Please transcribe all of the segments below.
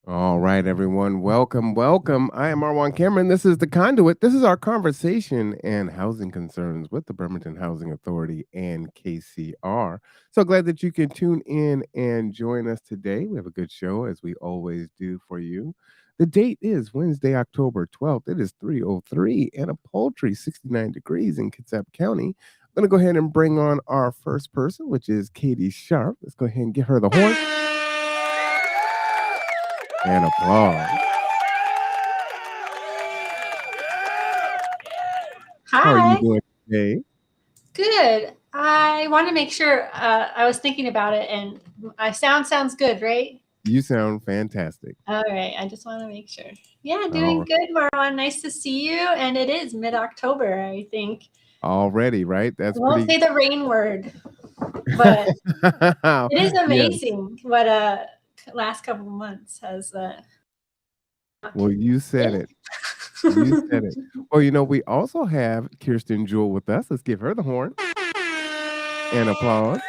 All right, everyone. Welcome, welcome. I am Marwan Cameron. This is The Conduit. This is our conversation and housing concerns with the Bremerton Housing Authority and KCR. So glad that you can tune in and join us today. We have a good show, as we always do for you. The date is Wednesday, October 12th. It is 3:03 and a paltry 69 degrees in Kitsap County. I'm going to go ahead and bring on our first person, which is Katie Sharp. Let's go ahead and give her the horn and applause. How are you Hi. doing today? Good. I want to make sure I was thinking about it and my sounds good, right? You sound fantastic. All right. I just want to make sure. Yeah, doing All good, Marwan. Nice to see you. And it is mid-October, I think. already, right? I That's won't pretty. say the rain word, but it is Yes. amazing what last couple of months has Well, you said been. it. You said it. Well, we also have Kirsten Jewell with us. Let's give her the horn and applause.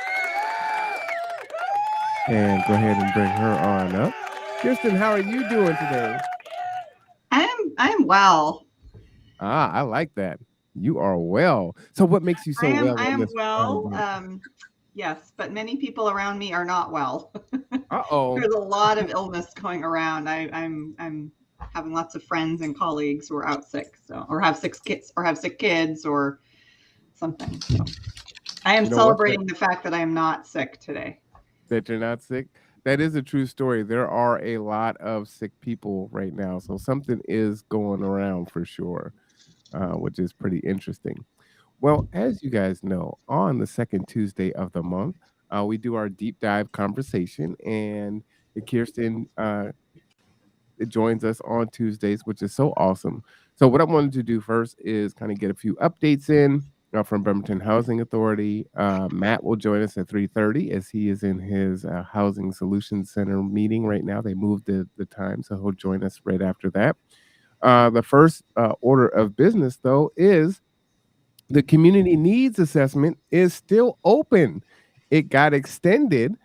And go ahead and bring her on up. Kirsten, how are you doing today? I'm well. I like that. You are well. So what makes you I so am well I on am this fine well. day? Yes, but many people around me are not well. Uh-oh. There's a lot of illness going around. I'm having lots of friends and colleagues who are out sick, so or have sick kids or something. So I am You know what? celebrating the fact that I am not sick today. That you're not sick? That is a true story. There are a lot of sick people right now, so something is going around for sure, which is pretty interesting. Well, as you guys know, on the second Tuesday of the month, we do our deep dive conversation, and Kirsten joins us on Tuesdays, which is so awesome. So, what I wanted to do first is kind of get a few updates in from Bremerton Housing Authority. Matt will join us at 3:30 as he is in his Housing Solutions Center meeting right now. They moved the time, so he'll join us right after that. The first order of business, though, is the community needs assessment is still open. It got extended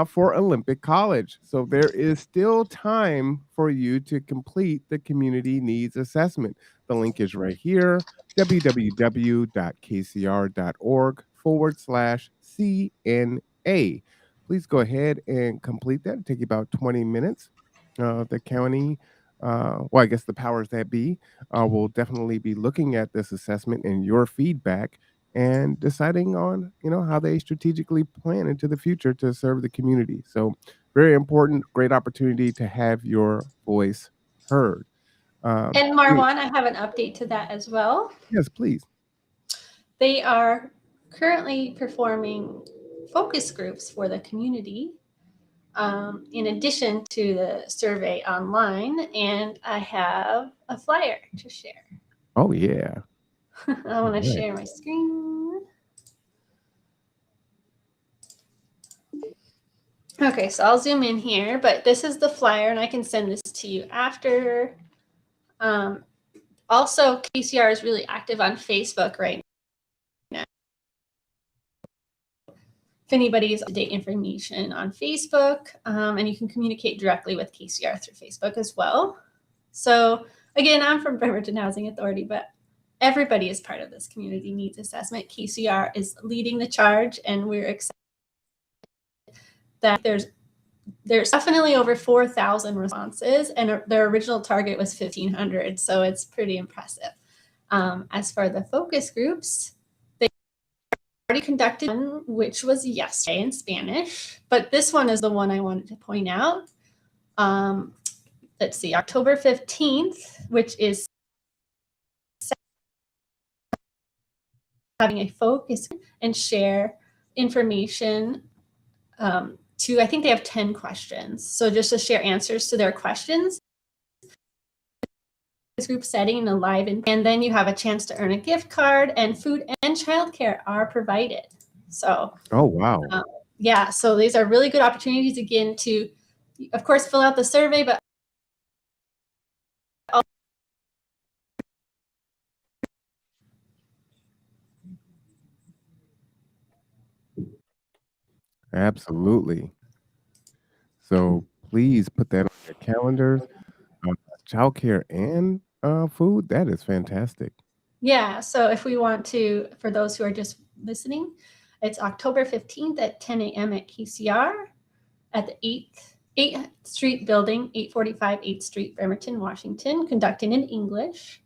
for Olympic College. So there is still time for you to complete the community needs assessment. The link is right here, www.kcr.org/CNA. Please go ahead and complete that. It'll take you about 20 minutes. The county, well, I guess the powers that be will definitely be looking at this assessment and your feedback and deciding on how they strategically plan into the future to serve the community. So very important, great opportunity to have your voice heard. And Marwan, I have an update to that as well. Yes, please. They are currently performing focus groups for the community in addition to the survey online, and I have a flyer to share. Oh yeah. I All want to right. share my screen. Okay, so I'll zoom in here, but this is the flyer, and I can send this to you after. Also, KCR is really active on Facebook right now. If anybody's up-to-date information on Facebook, and you can communicate directly with KCR through Facebook as well. So again, I'm from Bremerton Housing Authority, but everybody is part of this community needs assessment. KCR is leading the charge, and we're excited that there's definitely over 4,000 responses, and their original target was 1,500, so it's pretty impressive. As for the focus groups, they already conducted one, which was yesterday in Spanish, but this one is the one I wanted to point out. Let's see, October 15th, which is having a focus and share information I think they have 10 questions. So just to share answers to their questions, this group setting in a live, and then you have a chance to earn a gift card, and food and childcare are provided. So, Oh wow. Yeah, so these are really good opportunities again to, of course, fill out the survey, but Absolutely. So please put that their calendars, uh, childcare and food. That is fantastic. Yeah, so if we want to, for those who are just listening, it's October 15th at 10 a.m. at KCR at the 8th Street Building, 845 8th Street, Bremerton, Washington, conducting in English.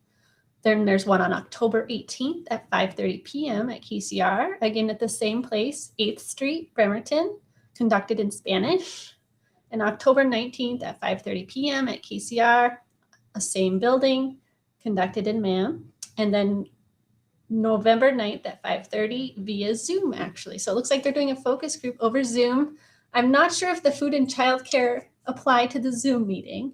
Then there's one on October 18th at 5:30 p.m. at KCR, again at the same place, 8th Street, Bremerton, conducted in Spanish. And October 19th at 5:30 p.m. at KCR, a same building, conducted in MAM. And then November 9th at 5:30 via Zoom, actually. So it looks like they're doing a focus group over Zoom. I'm not sure if the food and childcare apply to the Zoom meeting,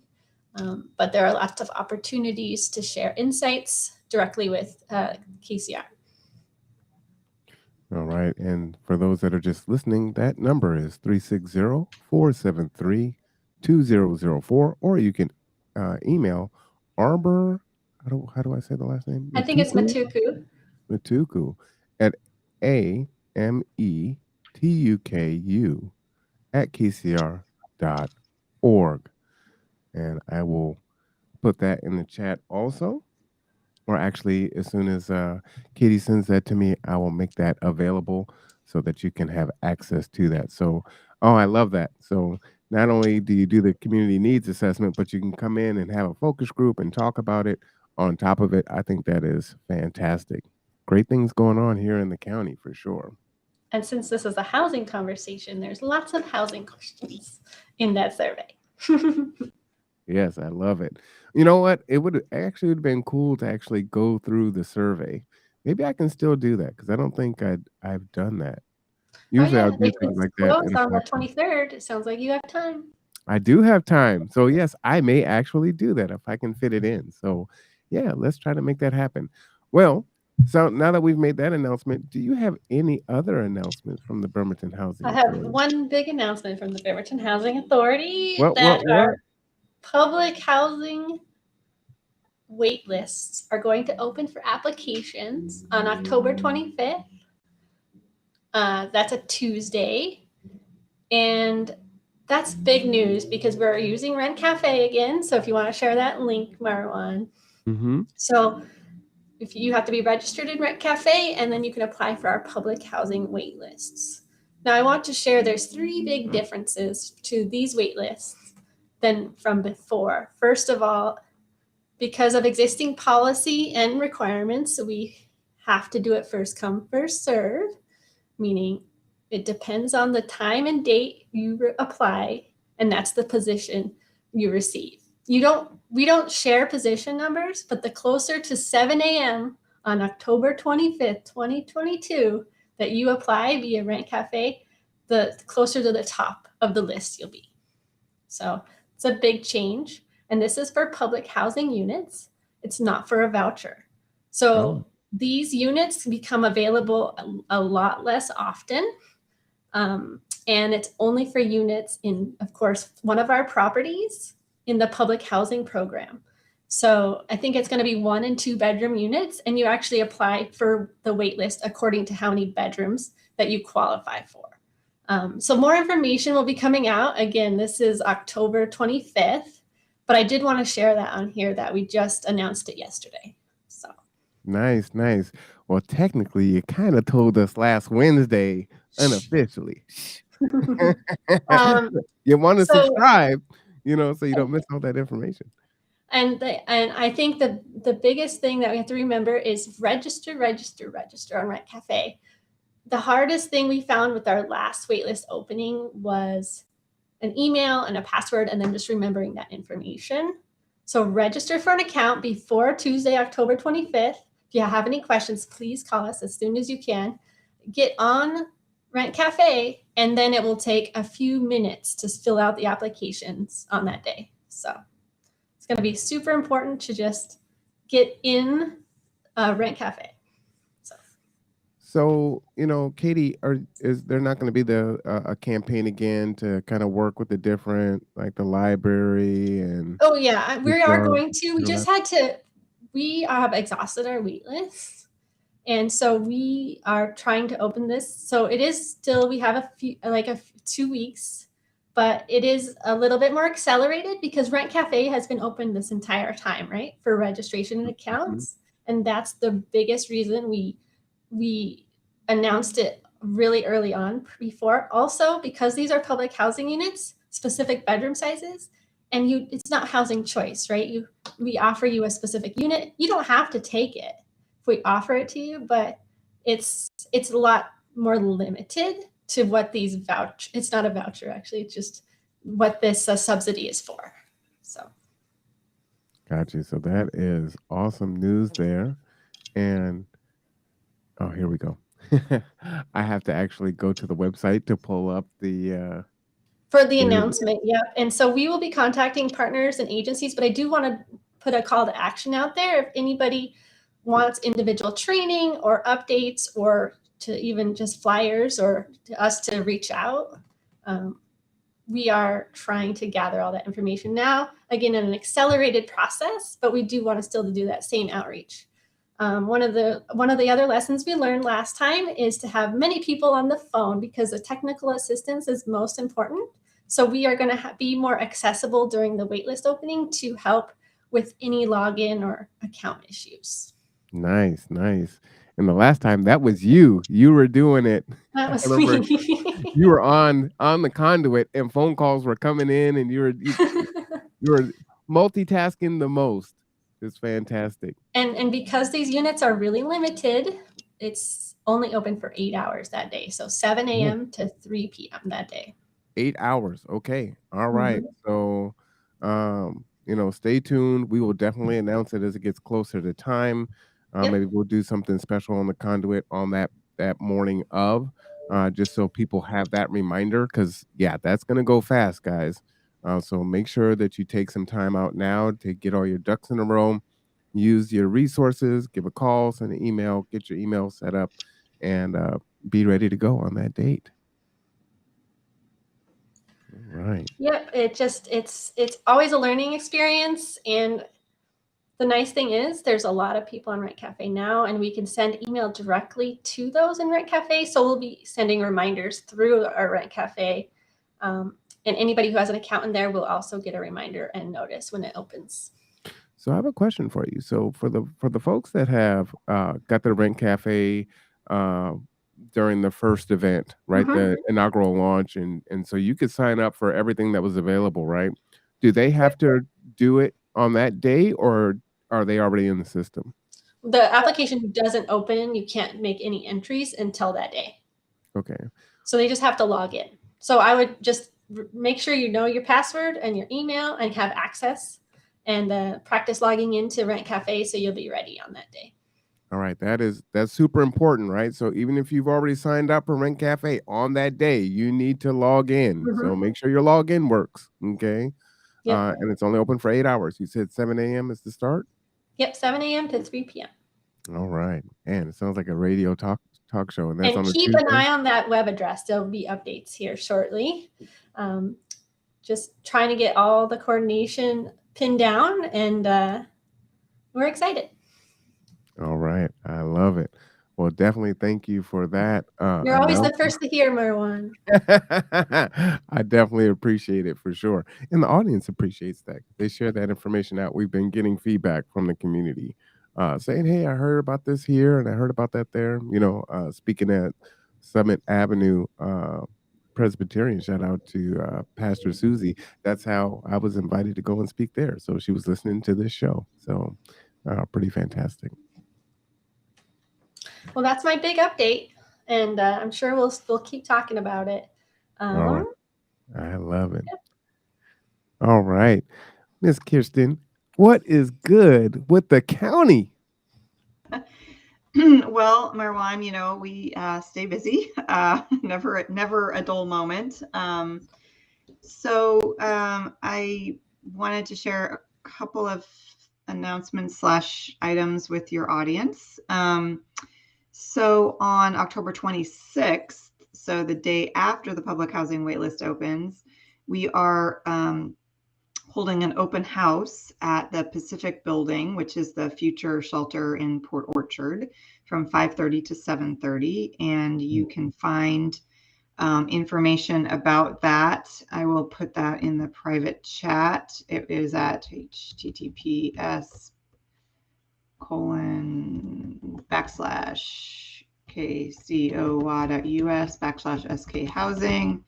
but there are lots of opportunities to share insights directly with KCR. All right. And for those that are just listening, that number is 360-473-2004, or you can email Arbor. How do I say the last name? I think it's Matuku. Matuku at AMETUKU at KCR.org. And I will put that in the chat also. Or actually, as soon as Katie sends that to me, I will make that available so that you can have access to that. So, oh, I love that. So, not only do you do the community needs assessment, but you can come in and have a focus group and talk about it on top of it. I think that is fantastic. Great things going on here in the county for sure. And since this is a housing conversation, there's lots of housing questions in that survey. Yes, I love it. You know what? It would actually have been cool to actually go through the survey. Maybe I can still do that because I don't think I've done that. Oh Usually yeah, I'll they do things close like that in a on the podcast. 23rd. It sounds like you have time. I do have time. So yes, I may actually do that if I can fit it in. So yeah, let's try to make that happen. Well, so now that we've made that announcement, do you have any other announcements from the Bremerton Housing I have Authority? one big announcement from the Bremerton Housing Authority What? that our public housing wait lists are going to open for applications on October 25th. That's a Tuesday. And that's big news because we're using Rent Cafe again. So if you want to share that link, Marwan. Mm-hmm. So if you have to be registered in Rent Cafe, and then you can apply for our public housing wait lists. Now I want to share there's 3 big differences to these wait lists than from before. First of all, because of existing policy and requirements, we have to do it first come, first serve, meaning it depends on the time and date you apply, and that's the position you receive. We don't share position numbers, but the closer to 7 a.m. on October 25th, 2022, that you apply via Rent Cafe, the closer to the top of the list you'll be. So it's a big change. And this is for public housing units. It's not for a voucher. So these units become available a lot less often. And it's only for units in, of course, one of our properties in the public housing program. So I think it's going to be 1 and 2 bedroom units, and you actually apply for the wait list according to how many bedrooms that you qualify for. So more information will be coming out. Again, this is October 25th, but I did want to share that on here that we just announced it yesterday. So nice. Well, technically, you kind of told us last Wednesday unofficially. You want to subscribe, so you don't miss all that information. And I think the biggest thing that we have to remember is register on Rent Cafe. The hardest thing we found with our last waitlist opening was an email and a password, and then just remembering that information. So register for an account before Tuesday, October 25th. If you have any questions, please call us as soon as you can. Get on Rent Cafe, and then it will take a few minutes to fill out the applications on that day. So it's going to be super important to just get in Rent Cafe. So, Katie, is there not going to be a campaign again to kind of work with the different, like the library and? Oh yeah, we are going to. We just had to. We have exhausted our wait list, and so we are trying to open this. So it is still. We have a few, 2 weeks but it is a little bit more accelerated because Rent Cafe has been open this entire time, right, for registration and accounts. And that's the biggest reason we announced it really early on before. Also, because these are public housing units, specific bedroom sizes, and it's not housing choice, right? We offer you a specific unit. You don't have to take it if we offer it to you, but it's a lot more limited to what these it's not a voucher, actually. It's just what this subsidy is for. So Gotcha. So that is awesome news there. And oh, here we go. I have to actually go to the website to pull up the for the there it is. announcement, yeah. And so we will be contacting partners and agencies, but I do want to put a call to action out there. If anybody wants individual training or updates, or to even just flyers, or to us to reach out, we are trying to gather all that information now, again, in an accelerated process, but we do want to still do that same outreach. One of the other lessons we learned last time is to have many people on the phone, because the technical assistance is most important. So we are going to be more accessible during the waitlist opening to help with any login or account issues. Nice, nice. And the last time that was you. You were doing it. That I was remember me. you were on the conduit, and phone calls were coming in, and you were multitasking the most. It's fantastic. And because these units are really limited, it's only open for 8 hours that day. So 7 a.m. to 3 p.m. that day. 8 hours. Okay. All right. So, stay tuned. We will definitely announce it as it gets closer to time. Yep. Maybe we'll do something special on the conduit on that morning of, just so people have that reminder. Because yeah, that's gonna go fast, guys. So make sure that you take some time out now to get all your ducks in a row. Use your resources. Give a call, send an email, get your email set up, and be ready to go on that date. Right. Yep. It's always a learning experience. And the nice thing is there's a lot of people on Rent Cafe now, and we can send email directly to those in Rent Cafe. So we'll be sending reminders through our Rent Cafe. And anybody who has an account in there will also get a reminder and notice when it opens. So I have a question for you. So for the folks that have got their Rent Cafe uh, during the first event, right, the inaugural launch, and so you could sign up for everything that was available, right? Do they have to do it on that day, or are they already in the system? The application doesn't open. You can't make any entries until that day. Okay. So they just have to log in. So I would just make sure you know your password and your email and have access, and practice logging into Rent Cafe so you'll be ready on that day. All right, that's super important, right? So even if you've already signed up for Rent Cafe on that day, you need to log in. So make sure your login works, okay? Yep. And it's only open for 8 hours. You said 7 a.m. is the start? Yep, 7 a.m. to 3 p.m. All right. And it sounds like a radio talk show, and that's And on a keep an Tuesday? eye on that web address. There'll be updates here shortly. Just trying to get all the coordination pinned down, and we're excited. All right. I love it. Well, definitely thank you for that You're always the announcement. first to hear, Marwan. I definitely appreciate it for sure. And the audience appreciates that. They share that information out. We've been getting feedback from the community saying, hey, I heard about this here and I heard about that there. Speaking at Summit Avenue Presbyterian, shout out to Pastor Susie. That's how I was invited to go and speak there. So she was listening to this show. So pretty fantastic. Well, that's my big update, and I'm sure we'll keep talking about it. All right. I love it. All right. Miss Kirsten, what is good with the county? Well, Marwan, we stay busy. Never a dull moment. So I wanted to share a couple of announcements / items with your audience. So on October 26th, so the day after the public housing waitlist opens, we are holding an open house at the Pacific Building, which is the future shelter in Port Orchard, from 5:30 to 7:30. And you can find information about that that. I will put that in the private chat. It is at https://kcowa.us/sk housing.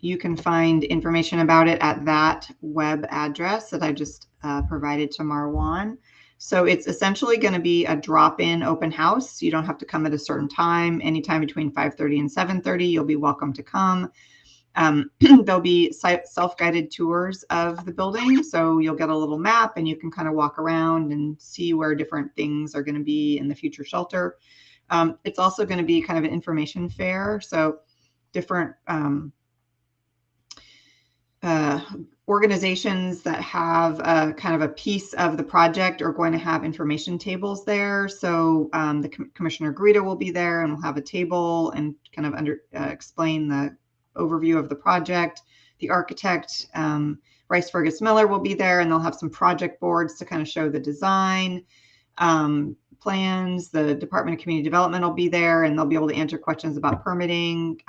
You can find information about it at that web address that I just provided to Marwan. So it's essentially going to be a drop-in open house. You don't have to come at a certain time. Anytime between 5:30 and 7:30, you'll be welcome to come. There'll be self-guided tours of the building. So you'll get a little map and you can kind of walk around and see where different things are going to be in the future shelter. It's also going to be kind of an information fair. So different organizations that have a kind of a piece of the project are going to have information tables there. So the Commissioner Greta will be there and we'll have a table and kind of explain the overview of the project. The architect, Rice Fergus Miller, will be there and they'll have some project boards to kind of show the design plans. The Department of Community Development will be there and they'll be able to answer questions about permitting.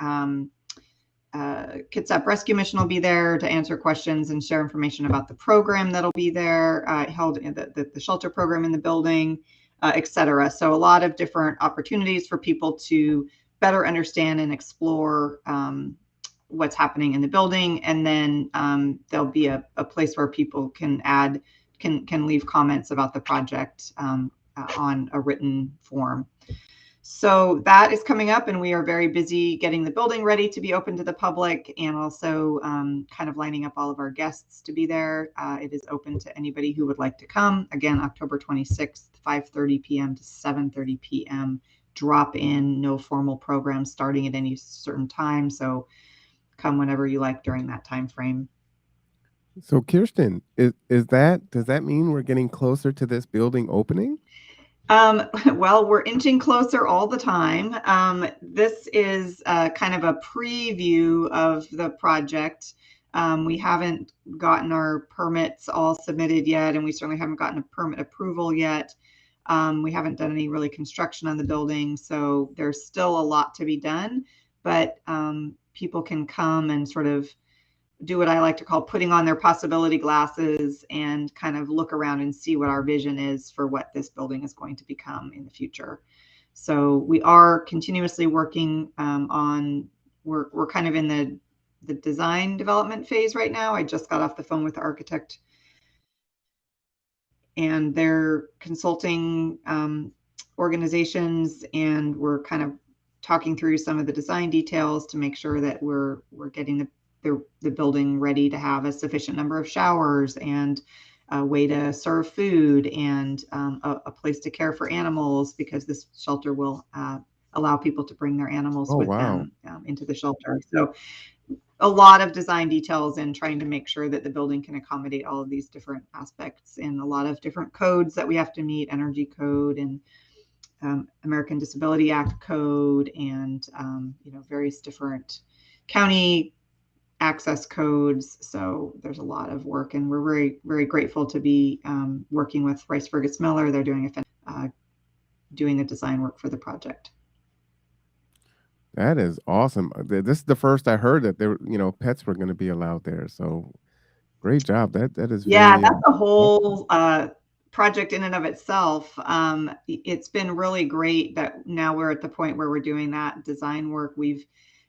Kitsap Rescue Mission will be there to answer questions and share information about the program that'll be there, held in the shelter program in the building, et cetera. So a lot of different opportunities for people to better understand and explore what's happening in the building. And then there'll be a place where people can leave comments about the project on a written form. So that is coming up and we are very busy getting the building ready to be open to the public and also kind of lining up all of our guests to be there. It is open to anybody who would like to come. Again, October 26th, 5:30 p.m. to 7:30 p.m. Drop in, no formal program starting at any certain time. So come whenever you like during that time frame. So Kirsten, does that mean we're getting closer to this building opening? Well, we're inching closer all the time. This is kind of a preview of the project. We haven't gotten our permits all submitted yet, and we certainly haven't gotten a permit approval yet. We haven't done any really construction on the building, so there's still a lot to be done, but people can come and sort of do what I like to call putting on their possibility glasses and kind of look around and see what our vision is for what this building is going to become in the future. So we are continuously working we're kind of in the design development phase right now. I just got off the phone with the architect and their consulting organizations, and we're kind of talking through some of the design details to make sure that we're getting the building ready to have a sufficient number of showers and a way to serve food and a place to care for animals, because this shelter will allow people to bring their animals them into the shelter. So a lot of design details and trying to make sure that the building can accommodate all of these different aspects and a lot of different codes that we have to meet, energy code and American Disability Act code and various different county access codes. So there's a lot of work, and we're very, very grateful to be working with Rice Fergus Miller. They're doing doing the design work for the project. That is awesome. This is the first I heard that there, pets were going to be allowed there. So great job. That is that's a whole project in and of itself. It's been really great that now we're at the point where we're doing that design work. We've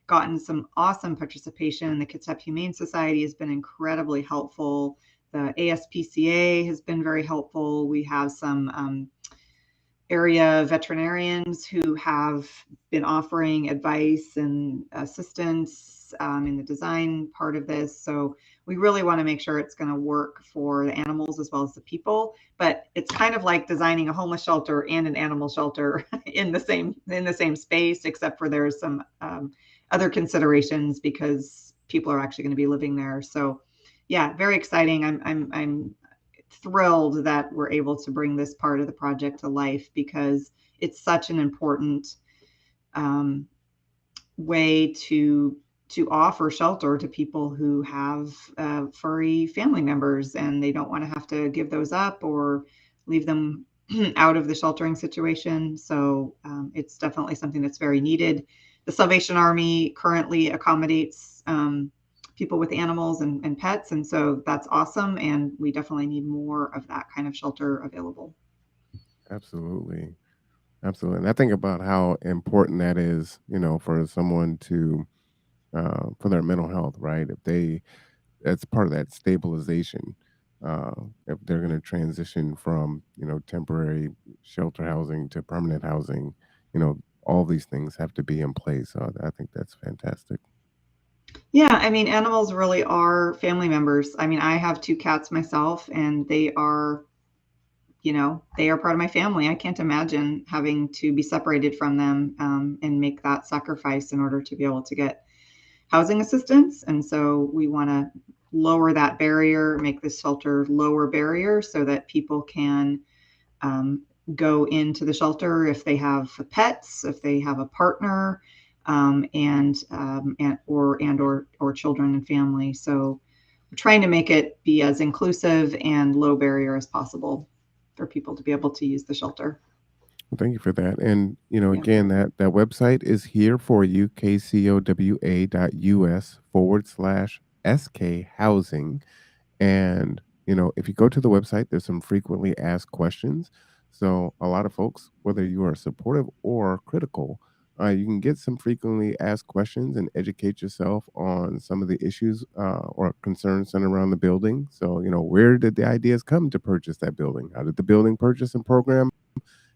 gotten some awesome participation. The Kitsap Humane Society has been incredibly helpful. The ASPCA has been very helpful. We have some area veterinarians who have been offering advice and assistance in the design part of this. So we really want to make sure it's going to work for the animals as well as the people. But it's kind of like designing a homeless shelter and an animal shelter in the same space, except for there's some other considerations because people are actually going to be living there. So yeah, very exciting. I'm thrilled that we're able to bring this part of the project to life because it's such an important way to offer shelter to people who have furry family members and they don't want to have to give those up or leave them out of the sheltering situation. So it's definitely something that's very needed. The Salvation Army currently accommodates people with animals and pets. And so that's awesome. And we definitely need more of that kind of shelter available. Absolutely. Absolutely. And I think about how important that is, for someone to, for their mental health, right? If that's part of that stabilization. Uh, if they're going to transition from, temporary shelter housing to permanent housing, all these things have to be in place. So I think that's fantastic. Yeah, I mean, animals really are family members. I mean, I have 2 cats myself, and they are, they are part of my family. I can't imagine having to be separated from them and make that sacrifice in order to be able to get housing assistance. And so we want to lower that barrier, make this shelter lower barrier so that people can um, go into the shelter if they have pets, if they have a partner, or children and family. So we're trying to make it be as inclusive and low barrier as possible for people to be able to use the shelter. Well, thank you for that. And, Yeah. again, that website is here for you, kcowa.us/SK housing. And, if you go to the website, there's some frequently asked questions. So a lot of folks, whether you are supportive or critical, you can get some frequently asked questions and educate yourself on some of the issues or concerns centered around the building. So, where did the ideas come to purchase that building? How did the building purchase and program?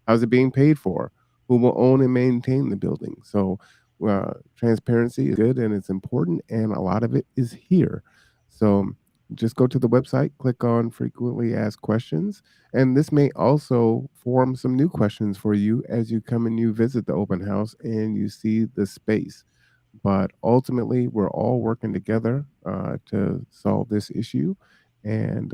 How's it being paid for? Who will own and maintain the building? So, transparency is good and it's important, and a lot of it is here. So, just go to the website, click on frequently asked questions, and this may also form some new questions for you as you come and you visit the open house and you see the space. But ultimately, we're all working together to solve this issue. And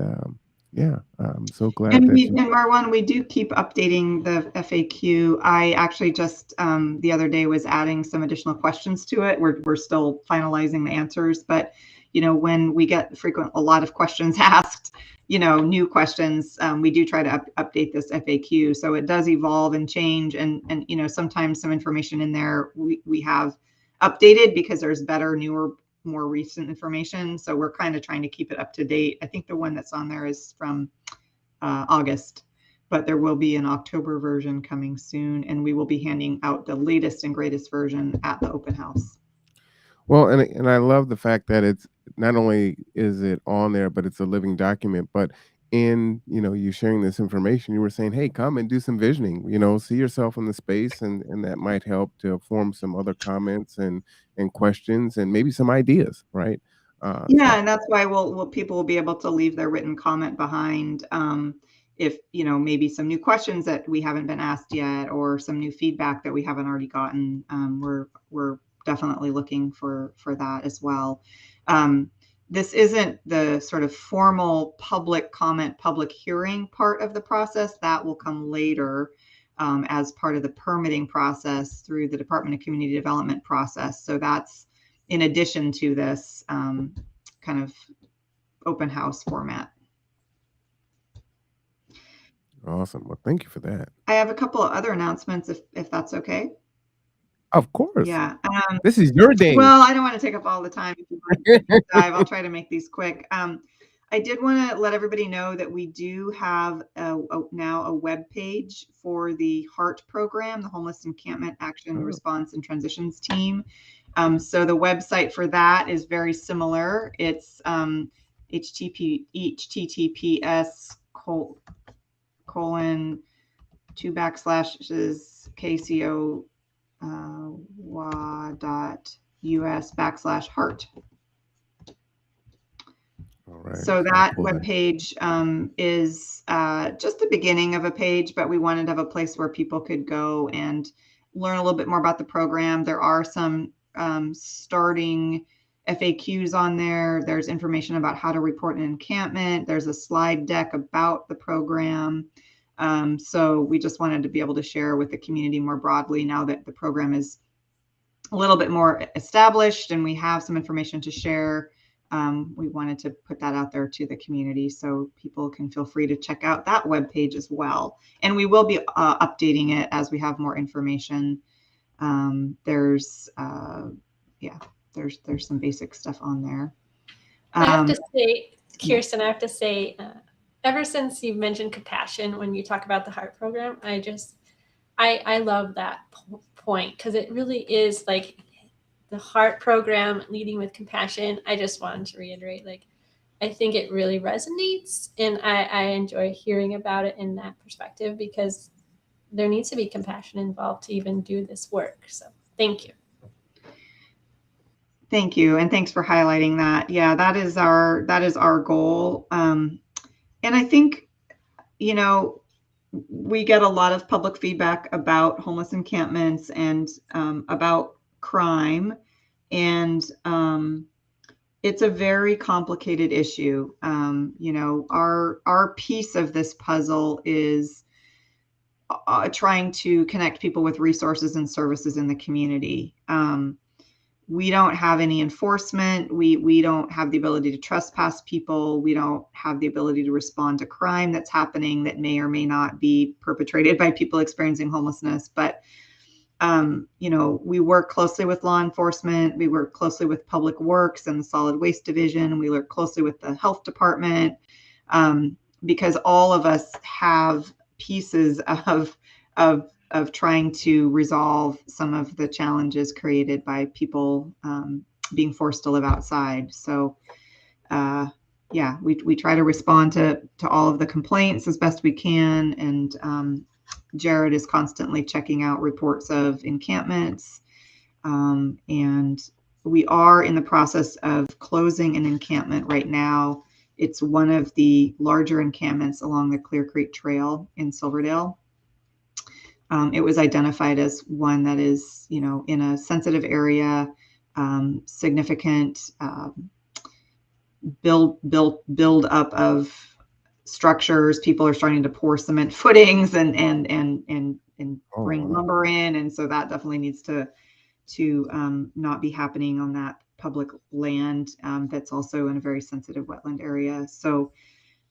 yeah, I'm so glad that you. And Marwan, we do keep updating the FAQ. I actually just the other day was adding some additional questions to it. We're still finalizing the answers, but when we get a lot of questions asked, new questions, we do try to update this FAQ. So it does evolve and change, and sometimes some information in there we have updated because there's better, newer, more recent information. So we're kind of trying to keep it up to date. I think the one that's on there is from August, but there will be an October version coming soon, and we will be handing out the latest and greatest version at the open house. Well, and I love the fact that it's not only is it on there, but it's a living document. But in you sharing this information, you were saying, "Hey, come and do some visioning. See yourself in the space, and that might help to form some other comments and questions and maybe some ideas, right?" Yeah, So and that's why people will be able to leave their written comment behind if maybe some new questions that we haven't been asked yet, or some new feedback that we haven't already gotten. We're definitely looking for that as well. This isn't the sort of formal public comment, public hearing part of the process. That will come later as part of the permitting process through the Department of Community Development process. So that's in addition to this kind of open house format. awesome. Well, thank you for that. I have a couple of other announcements if that's okay. Of course, Yeah. this is your day. Well, I don't want to take up all the time. If you want to deep dive, I'll try to make these quick. I did want to let everybody know that we do have now a web page for the HEART program, the Homeless Encampment Action Oh, Response and Transitions Team. So the website for that is very similar. It's https colon 2 KCO wa.us/heart. all right. So So I'll that pull that. webpage is just the beginning of a page, but we wanted to have a place where people could go and learn a little bit more about the program. There are some starting FAQs on there. There's information about how to report an encampment. There's a slide deck about the program. So we just wanted to be able to share with the community more broadly now that the program is a little bit more established and we have some information to share. We wanted to put that out there to the community so people can feel free to check out that webpage as well. And we will be updating it as we have more information. There's some basic stuff on there. I have to say, Kirsten, I have to say, ever since you mentioned compassion when you talk about the heart program, I love that point, because it really is like the heart program leading with compassion. I just wanted to reiterate, like, I think it really resonates, and I enjoy hearing about it in that perspective, because there needs to be compassion involved to even do this work. So thank you. Thank you, and thanks for highlighting that. Yeah, that is our goal. And I think, you know, we get a lot of public feedback about homeless encampments and about crime, and it's a very complicated issue. You know, our piece of this puzzle is trying to connect people with resources and services in the community. We don't have any enforcement. We don't have the ability to trespass people. We don't have the ability to respond to crime that's happening that may or may not be perpetrated by people experiencing homelessness. But you know, we work closely with law enforcement. We work closely with Public Works and the Solid Waste Division. We work closely with the Health Department, because all of us have pieces of trying to resolve some of the challenges created by people being forced to live outside. So yeah, we try to respond to all of the complaints as best we can, and Jared is constantly checking out reports of encampments, and we are in the process of closing an encampment right now. It's one of the larger encampments along the Clear Creek Trail in Silverdale. It was identified as one that is, you know, in a sensitive area, significant build up of structures. People are starting to pour cement footings and bring lumber in, and so that definitely needs to not be happening on that public land that's also in a very sensitive wetland area. So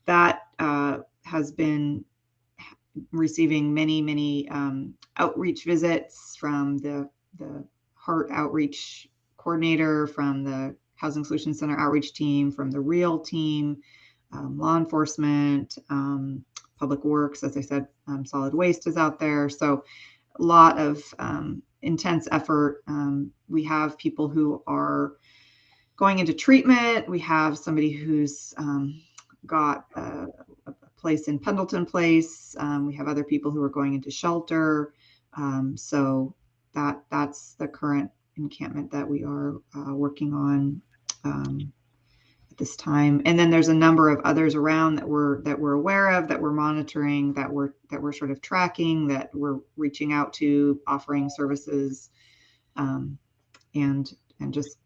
that has been receiving many outreach visits from the Heart Outreach Coordinator, from the Housing Solutions Center outreach team, from the REAL team, law enforcement, Public Works, as I said, Solid Waste is out there. So a lot of intense effort. We have people who are going into treatment. We have somebody who's got a place in Pendleton Place. We have other people who are going into shelter. So that's the current encampment that we are working on at this time. And then there's a number of others around that we're aware of, that we're monitoring, that we're sort of tracking, that we're reaching out to, offering services, and just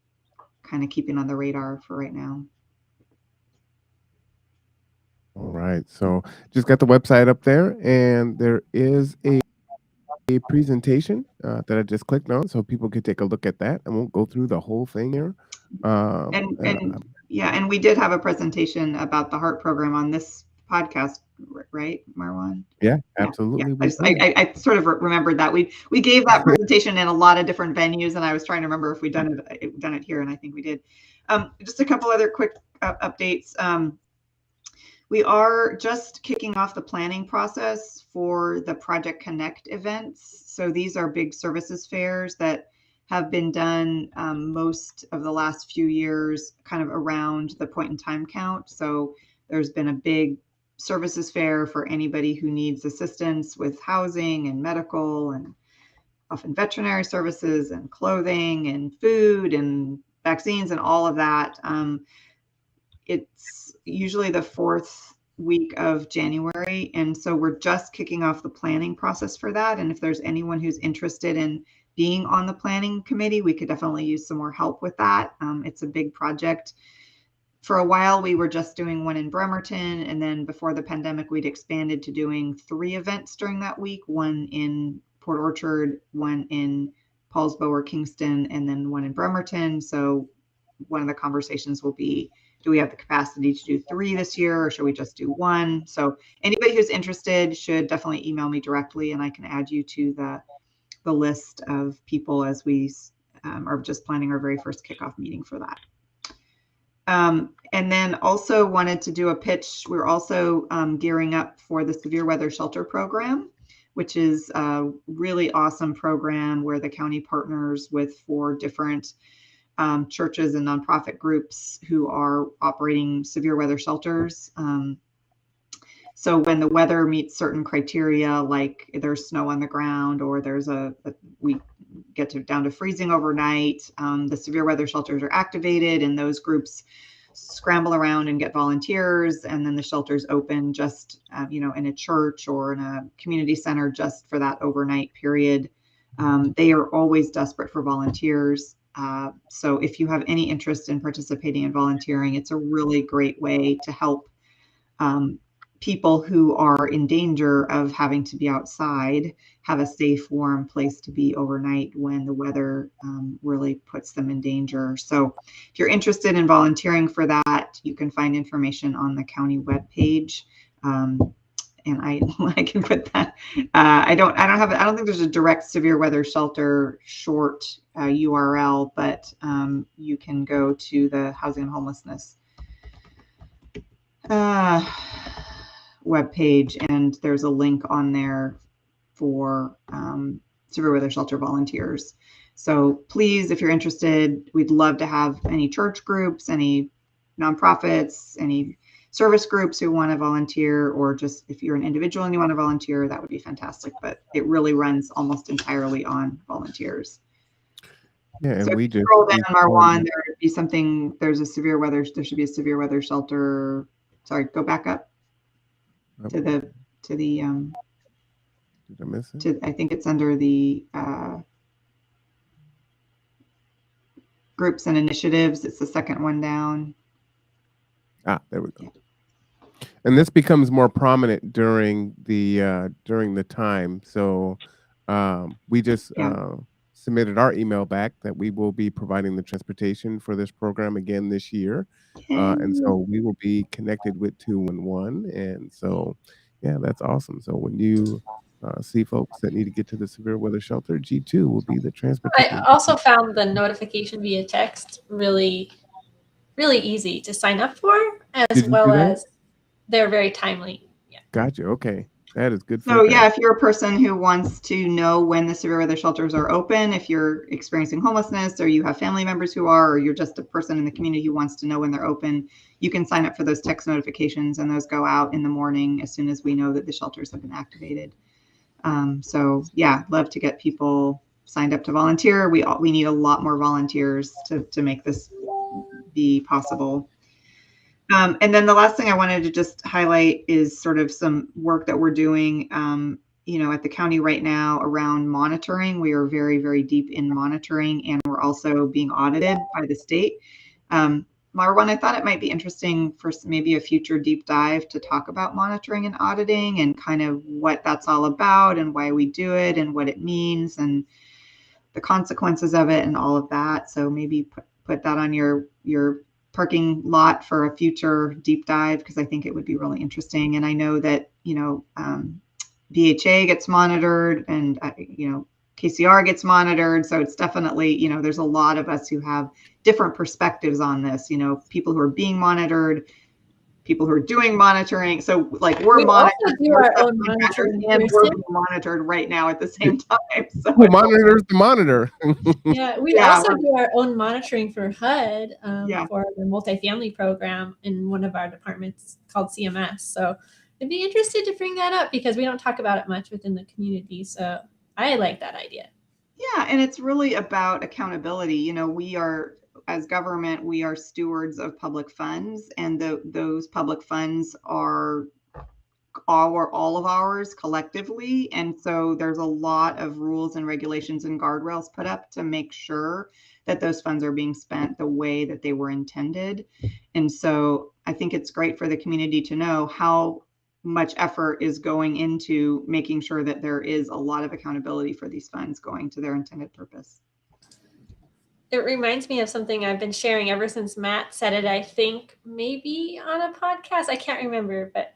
kind of keeping on the radar for right now. All right. So just got the website up there, and there is a presentation that I just clicked on, so people can take a look at that. I won't go through the whole thing here. And we did have a presentation about the Heart program on this podcast, right, Marwan? Yeah, absolutely. Yeah. I sort of remembered that we gave that presentation in a lot of different venues, and I was trying to remember if we'd done it here, and I think we did. Just a couple other quick updates. We are just kicking off the planning process for the Project Connect events. So these are big services fairs that have been done most of the last few years, kind of around the point in time count. So there's been a big services fair for anybody who needs assistance with housing and medical, and often veterinary services and clothing and food and vaccines and all of that. It's usually the fourth week of January. And so we're just kicking off the planning process for that. And if there's anyone who's interested in being on the planning committee, we could definitely use some more help with that. It's a big project. For a while, we were just doing one in Bremerton. And then before the pandemic, we'd expanded to doing 3 events during that week, one in Port Orchard, one in Paulsbo or Kingston, and then one in Bremerton. So one of the conversations will be, do we have the capacity to do 3 this year, or should we just do 1? So anybody who's interested should definitely email me directly, and I can add you to the list of people as we are just planning our very first kickoff meeting for that. And And then also wanted to do a pitch. We're also gearing up for the Severe Weather Shelter Program, which is a really awesome program where the county partners with 4 different churches and nonprofit groups who are operating severe weather shelters. So when the weather meets certain criteria, like there's snow on the ground or we get down to freezing overnight, the severe weather shelters are activated and those groups scramble around and get volunteers, and then the shelters open just in a church or in a community center just for that overnight period. They are always desperate for volunteers. So if you have any interest in participating in volunteering, it's a really great way to help people who are in danger of having to be outside have a safe, warm place to be overnight when the weather really puts them in danger. So if you're interested in volunteering for that, you can find information on the county webpage. And I can put that. I don't think there's a direct severe weather shelter short URL, but you can go to the Housing and Homelessness webpage, and there's a link on there for severe weather shelter volunteers. So please, if you're interested, we'd love to have any church groups, any nonprofits, any service groups who want to volunteer, or just if you're an individual and you want to volunteer, that would be fantastic. But it really runs almost entirely on volunteers. Yeah, and so we if you just scroll down Marwan, there should be something. There should be a severe weather shelter. Sorry, go back up to the Did I miss it? I think it's under the groups and initiatives. It's the second one down. There we go. Yeah. And this becomes more prominent during the time. So we just submitted our email back that we will be providing the transportation for this program again this year. And so we will be connected with 211. And so, yeah, that's awesome. So when you see folks that need to get to the severe weather shelter, G2 will be the transportation. I also found the notification via text really, really easy to sign up for, as well as they're very timely. Yeah. Gotcha. Okay. That is good. So yeah, if you're a person who wants to know when the severe weather shelters are open, if you're experiencing homelessness or you have family members who are, or you're just a person in the community who wants to know when they're open, you can sign up for those text notifications, and those go out in the morning as soon as we know that the shelters have been activated. So yeah, love to get people signed up to volunteer. We need a lot more volunteers to make this be possible. And then the last thing I wanted to just highlight is sort of some work that we're doing, at the county right now around monitoring. We are very, very deep in monitoring, and we're also being audited by the state. Marwan, I thought it might be interesting for maybe a future deep dive to talk about monitoring and auditing and kind of what that's all about and why we do it and what it means and the consequences of it and all of that. So maybe put that on your parking lot for a future deep dive, because I think it would be really interesting. And I know that, BHA gets monitored and, KCR gets monitored. So it's definitely, there's a lot of us who have different perspectives on this, people who are being monitored, people who are doing monitoring. So like we're monitored, do our own monitoring, and we're being monitored right now at the same time. So who monitors the monitor? Yeah, we also do our own monitoring for HUD for the multifamily program in one of our departments called CMS. So I'd be interested to bring that up because we don't talk about it much within the community. So I like that idea. Yeah, and it's really about accountability. We are, as government, we are stewards of public funds, and those public funds are all of ours collectively. And so there's a lot of rules and regulations and guardrails put up to make sure that those funds are being spent the way that they were intended. And so I think it's great for the community to know how much effort is going into making sure that there is a lot of accountability for these funds going to their intended purpose. It reminds me of something I've been sharing ever since Matt said it, I think maybe on a podcast. I can't remember, but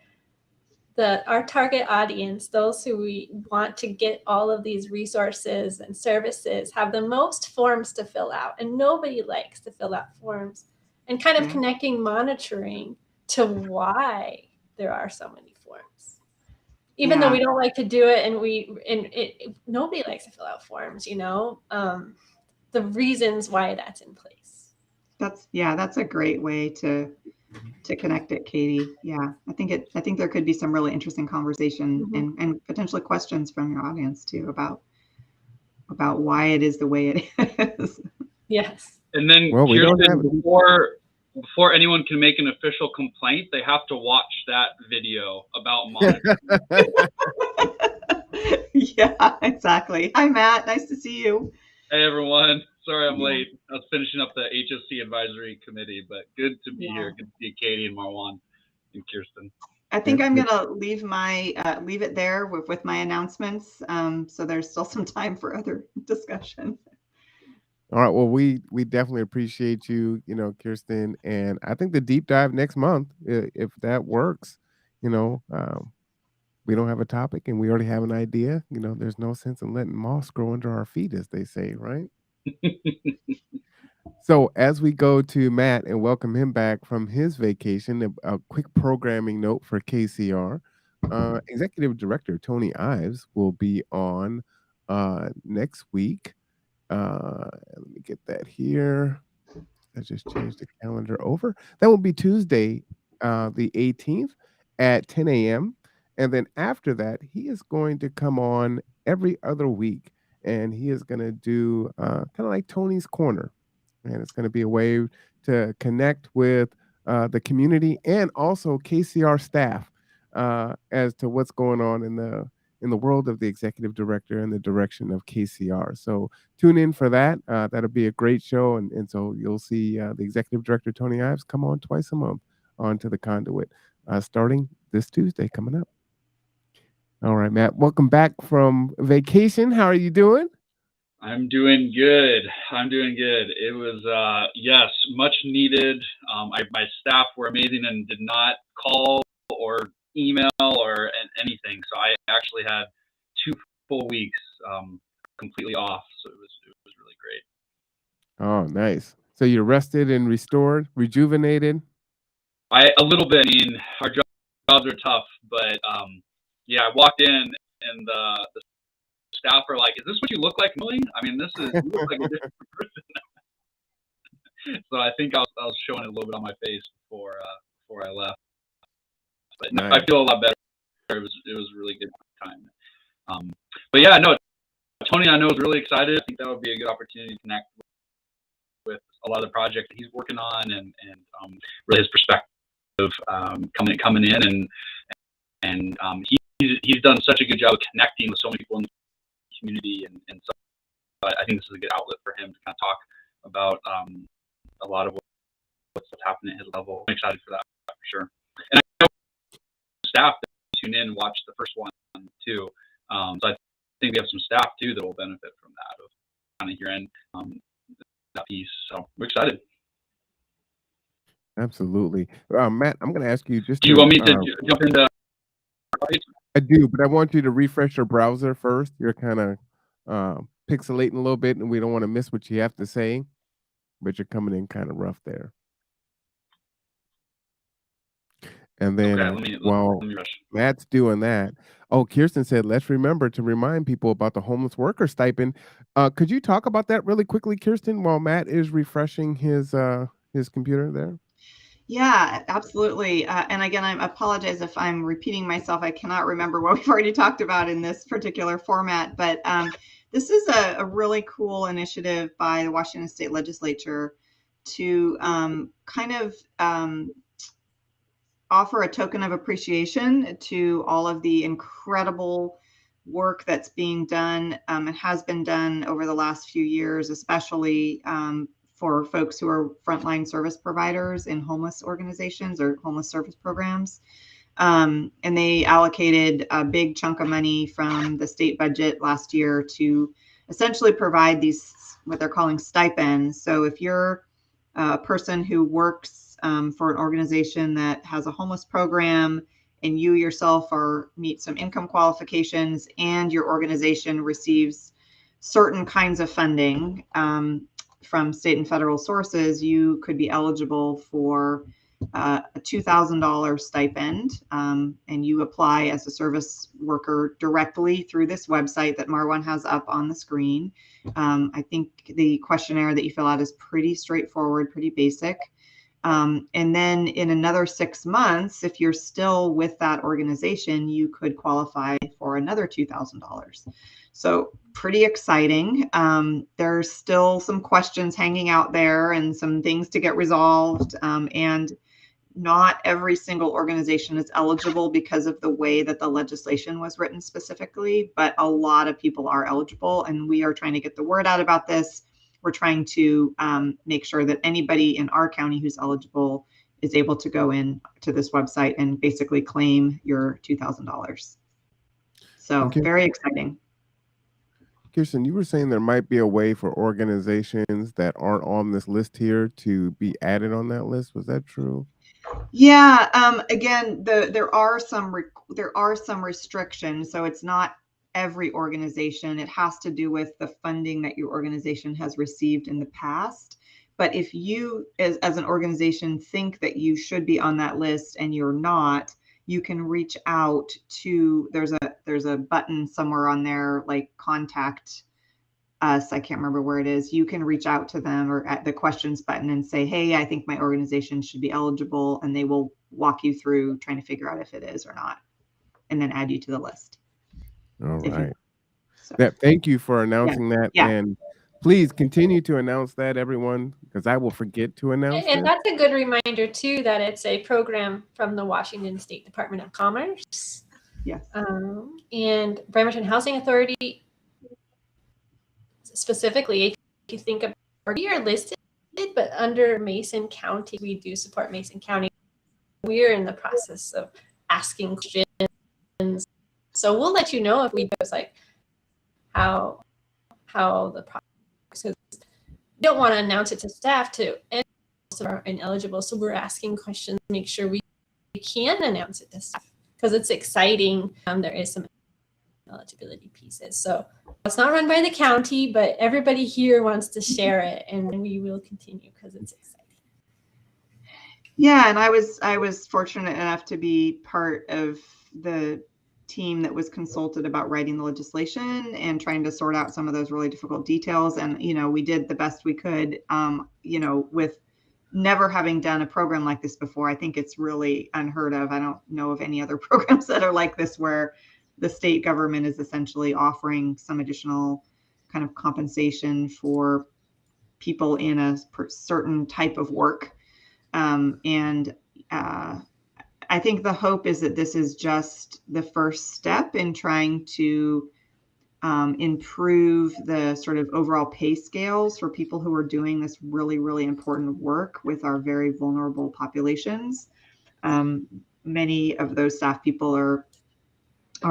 our target audience, those who we want to get all of these resources and services, have the most forms to fill out, and nobody likes to fill out forms. and kind of connecting monitoring to why there are so many forms. Even though we don't like to do it, and nobody likes to fill out forms, the reasons why that's in place. That's a great way to connect it, Katie. Yeah, I think there could be some really interesting conversation and potentially questions from your audience too about why it is the way it is. Yes. And then, well, we don't have before anyone can make an official complaint, they have to watch that video about monitoring. Yeah, exactly. Hi, Matt. Nice to see you. Hey, everyone. Sorry I'm late. I was finishing up the HSC advisory committee, but good to be here. Good to see Katie and Marwan and Kirsten. I think I'm gonna leave it there with my announcements. So there's still some time for other discussion. All right. Well, we definitely appreciate you, Kirsten, and I think the deep dive next month, if that works, we don't have a topic and we already have an idea. There's no sense in letting moss grow under our feet, as they say, right? So as we go to Matt and welcome him back from his vacation, a quick programming note for KCR. Executive Director Tony Ives will be on next week. Let me get that here. I just changed the calendar over. That will be Tuesday, the 18th at 10 a.m. And then after that, he is going to come on every other week. And he is going to do kind of like Tony's Corner. And it's going to be a way to connect with the community and also KCR staff as to what's going on in the world of the executive director and the direction of KCR. So tune in for that. That'll be a great show. And so you'll see the executive director, Tony Ives, come on twice a month onto the Conduit, starting this Tuesday coming up. All right, Matt, welcome back from vacation. How are you doing? I'm doing good. It was, yes, much needed. My staff were amazing and did not call or email or anything. So I actually had 2 full weeks completely off. So it was really great. Oh, nice. So you're rested and restored, rejuvenated? A little bit. I mean, our jobs are tough, but yeah, I walked in and the staff are like, "Is this what you look like, Millie? I mean, you look like a different person." So I think I was showing it a little bit on my face before I left. But no, I feel a lot better. It was a really good time. But yeah, no, Tony I know is really excited. I think that would be a good opportunity to connect with a lot of the projects that he's working on and really his perspective coming in and he's done such a good job of connecting with so many people in the community and so I think this is a good outlet for him to kind of talk about a lot of what's happening at his level. I'm excited for that for sure. And I know staff that tune in and watch the first one too. So I think we have some staff too that will benefit from that, of kind of hearing that piece. So we're excited. Absolutely. Matt, I'm going to ask you just do you want me to jump into? I do, but I want you to refresh your browser first. You're kind of pixelating a little bit, and we don't want to miss what you have to say, but you're coming in kind of rough there. And then okay, while Matt's doing that, Kirsten said, let's remember to remind people about the homeless worker stipend. Could you talk about that really quickly, Kirsten, while Matt is refreshing his computer there? Yeah, absolutely. And again, I apologize if I'm repeating myself. I cannot remember what we've already talked about in this particular format, but this is a really cool initiative by the Washington State Legislature to kind of offer a token of appreciation to all of the incredible work that's being done and has been done over the last few years, especially for folks who are frontline service providers in homeless organizations or homeless service programs. And they allocated a big chunk of money from the state budget last year to essentially provide these, what they're calling stipends. So if you're a person who works for an organization that has a homeless program and you yourself meet some income qualifications and your organization receives certain kinds of funding, from state and federal sources, you could be eligible for a $2,000 stipend, and you apply as a service worker directly through this website that Marwan has up on the screen. I think the questionnaire that you fill out is pretty straightforward, pretty basic. And then in another 6 months, if you're still with that organization, you could qualify for another $2,000. So pretty exciting. There's still some questions hanging out there and some things to get resolved. And not every single organization is eligible because of the way that the legislation was written specifically, but a lot of people are eligible, and we are trying to get the word out about this. We're trying to make sure that anybody in our county who's eligible is able to go in to this website and basically claim your $2,000. So very exciting. Kirsten, you were saying there might be a way for organizations that aren't on this list here to be added on that list. Was that true? Yeah. Again, there are some restrictions. So it's not every organization. It has to do with the funding that your organization has received in the past. But if you, as an organization, think that you should be on that list and you're not, you can reach out to, there's a button somewhere on there, like contact us. I can't remember where it is. You can reach out to them or at the questions button and say, hey, I think my organization should be eligible. And they will walk you through trying to figure out if it is or not, and then add you to the list. All right. Thank you for announcing that. Yeah. And please continue to announce that, everyone, because I will forget to announce it. And that's a good reminder, too, that it's a program from the Washington State Department of Commerce. Yes. And Bremerton Housing Authority, specifically, if you think of, we are listed, but under Mason County, we do support Mason County. We're in the process of asking questions. So we'll let you know if we do, like how the process is. We don't want to announce it to staff to are ineligible. So we're asking questions to make sure we can announce it to staff because it's exciting. There is some eligibility pieces. So it's not run by the county, but everybody here wants to share it, and we will continue because it's exciting. Yeah, and I was fortunate enough to be part of the team that was consulted about writing the legislation and trying to sort out some of those really difficult details. And, we did the best we could, with never having done a program like this before. I think it's really unheard of. I don't know of any other programs that are like this, where the state government is essentially offering some additional kind of compensation for people in a certain type of work. I think the hope is that this is just the first step in trying to improve the sort of overall pay scales for people who are doing this really, really important work with our very vulnerable populations. Many of those staff people are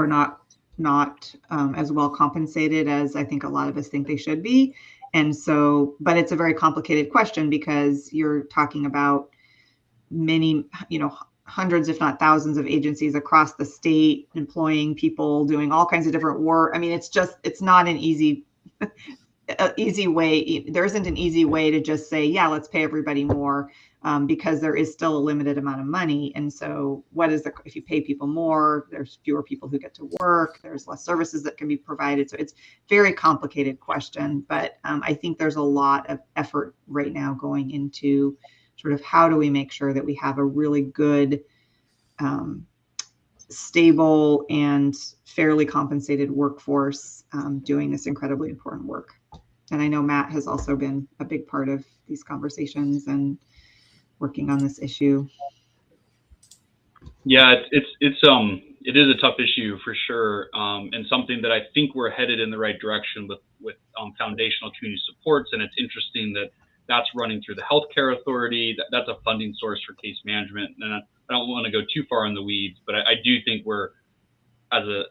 not as well compensated as I think a lot of us think they should be. And so, but it's a very complicated question because you're talking about many, hundreds, if not thousands of agencies across the state employing people doing all kinds of different work. I mean, it's not an easy way. There isn't an easy way to just say, yeah, let's pay everybody more, because there is still a limited amount of money. And so if you pay people more, there's fewer people who get to work, there's less services that can be provided. So it's a very complicated question, but I think there's a lot of effort right now going into sort of how do we make sure that we have a really good, stable and fairly compensated workforce doing this incredibly important work. And I know Matt has also been a big part of these conversations and working on this issue. Yeah, it is a tough issue for sure, and something that I think we're headed in the right direction with foundational community supports. And it's interesting that that's running through the healthcare authority. That's a funding source for case management. And I don't want to go too far in the weeds, but I do think we're, as a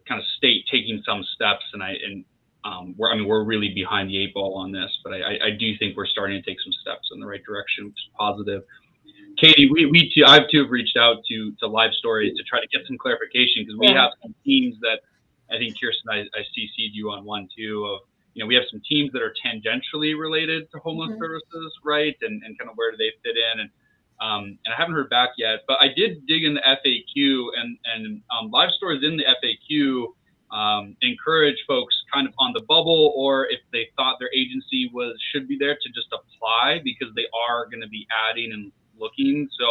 kind of state, taking some steps. And we're really behind the 8 ball on this, but I do think we're starting to take some steps in the right direction, which is positive. Katie, we too, I too have reached out to Live Stories to try to get some clarification, because we have some teams that I think Kirsten, I CC'd you on one too, of we have some teams that are tangentially related to homeless services, right? And kind of where do they fit in? And I haven't heard back yet, but I did dig in the FAQ, and Live Stories in the FAQ encourage folks kind of on the bubble, or if they thought their agency should be there, to just apply, because they are going to be adding and looking. So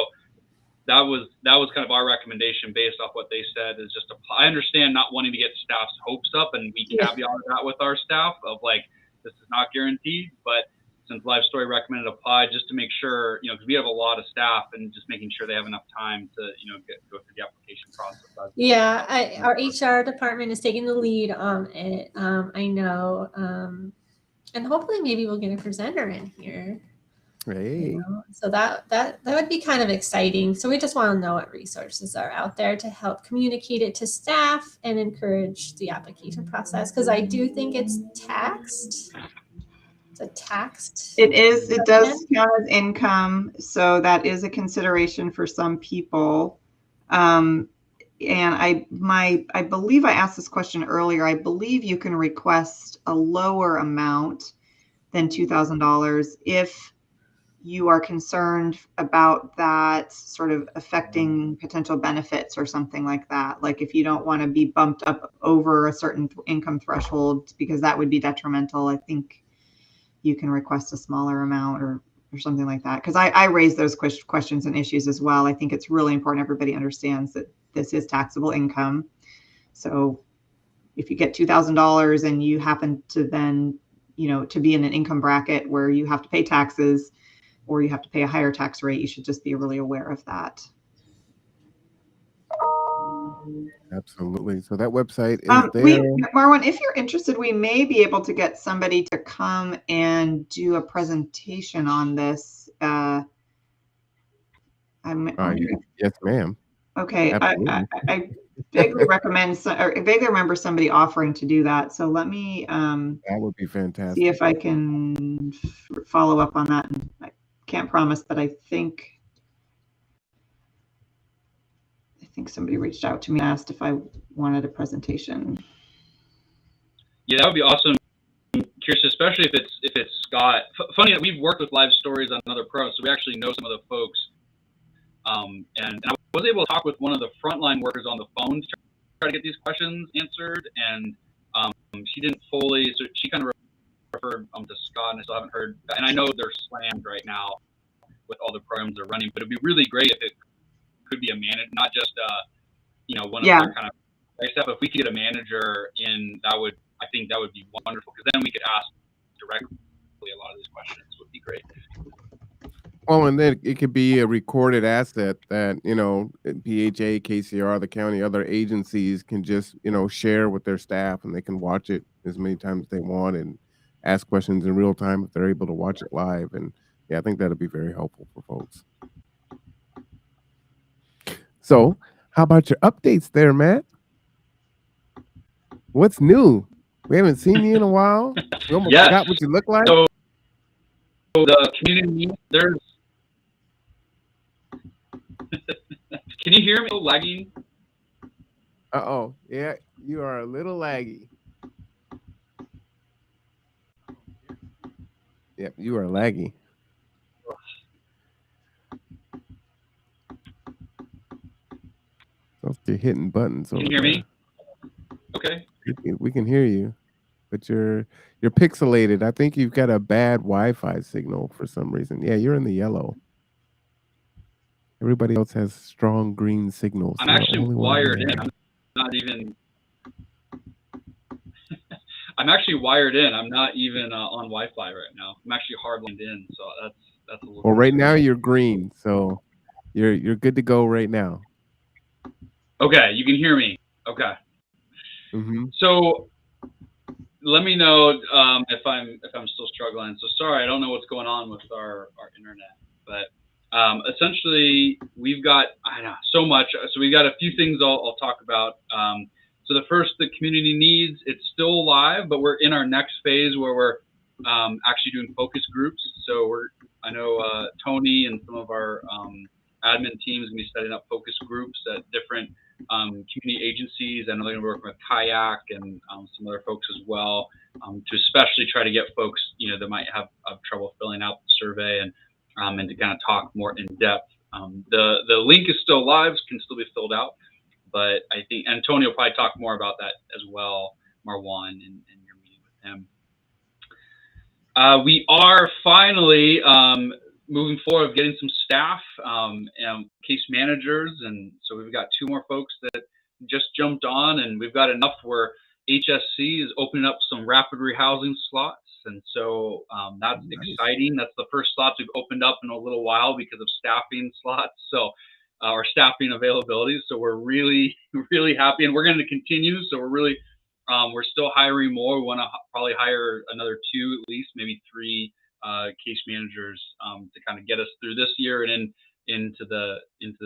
that was kind of our recommendation based off what they said, is just apply. I understand not wanting to get staff's hopes up, and we caveat that with our staff of like, this is not guaranteed, but since Live Story recommended apply, just to make sure, because we have a lot of staff, and just making sure they have enough time to, go through the application process. Yeah, our HR department is taking the lead on it. I know, and hopefully maybe we'll get a presenter in here. Hey. So that would be kind of exciting. So we just want to know what resources are out there to help communicate it to staff and encourage the application process, because I do think it's taxed. It's a taxed. It is. It does count as income, so that is a consideration for some people. And I believe I asked this question earlier. I believe you can request a lower amount than $2,000 if you are concerned about that sort of affecting potential benefits or something like that. Like if you don't want to be bumped up over a certain income threshold, because that would be detrimental, I think you can request a smaller amount or something like that. Because I raise those questions and issues as well. I think it's really important everybody understands that this is taxable income. So if you get $2,000 and you happen to then, to be in an income bracket where you have to pay taxes, or you have to pay a higher tax rate, you should just be really aware of that. Absolutely. So that website is there. Marwan, if you're interested, we may be able to get somebody to come and do a presentation on this. Yes, ma'am. Okay. I vaguely vaguely remember somebody offering to do that. So let me that would be fantastic. See if I can follow up on that. And I can't promise, but I think somebody reached out to me and asked if I wanted a presentation. Yeah, that would be awesome. Curious, especially if it's Scott. Funny that we've worked with Live Stories on another pro, so we actually know some of the folks. And I was able to talk with one of the frontline workers on the phone to try to get these questions answered, and she didn't fully. So she kind of referred to Scott, and I still haven't heard. And I know they're slammed right now with all the programs they're running, but it'd be really great if it could be a manager, not just one of their kind of stuff. If we could get a manager in, I think that would be wonderful, because then we could ask directly a lot of these questions. Would be great. Well, and then it could be a recorded asset that, BHA, KCR, the county, other agencies can just, share with their staff, and they can watch it as many times as they want and ask questions in real time if they're able to watch it live. And yeah, I think that'll be very helpful for folks. So how about your updates there, Matt? What's new? We haven't seen you in a while. We almost forgot what you look like. So the community, there's can you hear me lagging? Uh-oh. Yeah, you are a little laggy. Yep, you are laggy. So you're hitting buttons. Can you hear me? Okay. We can hear you, but you're pixelated. I think you've got a bad Wi-Fi signal for some reason. Yeah, you're in the yellow. Everybody else has strong green signals. I'm actually wired in. I'm not even. I'm actually wired in. I'm not even on Wi-Fi right now. I'm actually hardlined in, so that's a little. Well, right now you're green, so you're good to go right now. Okay, you can hear me. Okay. Mm-hmm. So let me know if I'm still struggling. So sorry, I don't know what's going on with our internet, but essentially we've got so much. So we've got a few things I'll talk about. So the first, the community needs, it's still live, but we're in our next phase where we're actually doing focus groups. So I know Tony and some of our admin teams gonna be setting up focus groups at different community agencies. I know they're working with Kayak and some other folks as well, to especially try to get folks, that might have trouble filling out the survey, and to kind of talk more in depth. The link is still live, can still be filled out, but I think Antonio will probably talk more about that as well, Marwan, in your meeting with him. We are finally moving forward with getting some staff, and case managers, and so we've got 2 more folks that just jumped on, and we've got enough where HSC is opening up some rapid rehousing slots, and so that's exciting. That's the first slots we've opened up in a little while because of staffing slots, so or staffing availability. So we're really, really happy, and we're going to continue. So we're still hiring more. We want to probably hire another 2, at least, maybe 3 case managers to kind of get us through this year and into the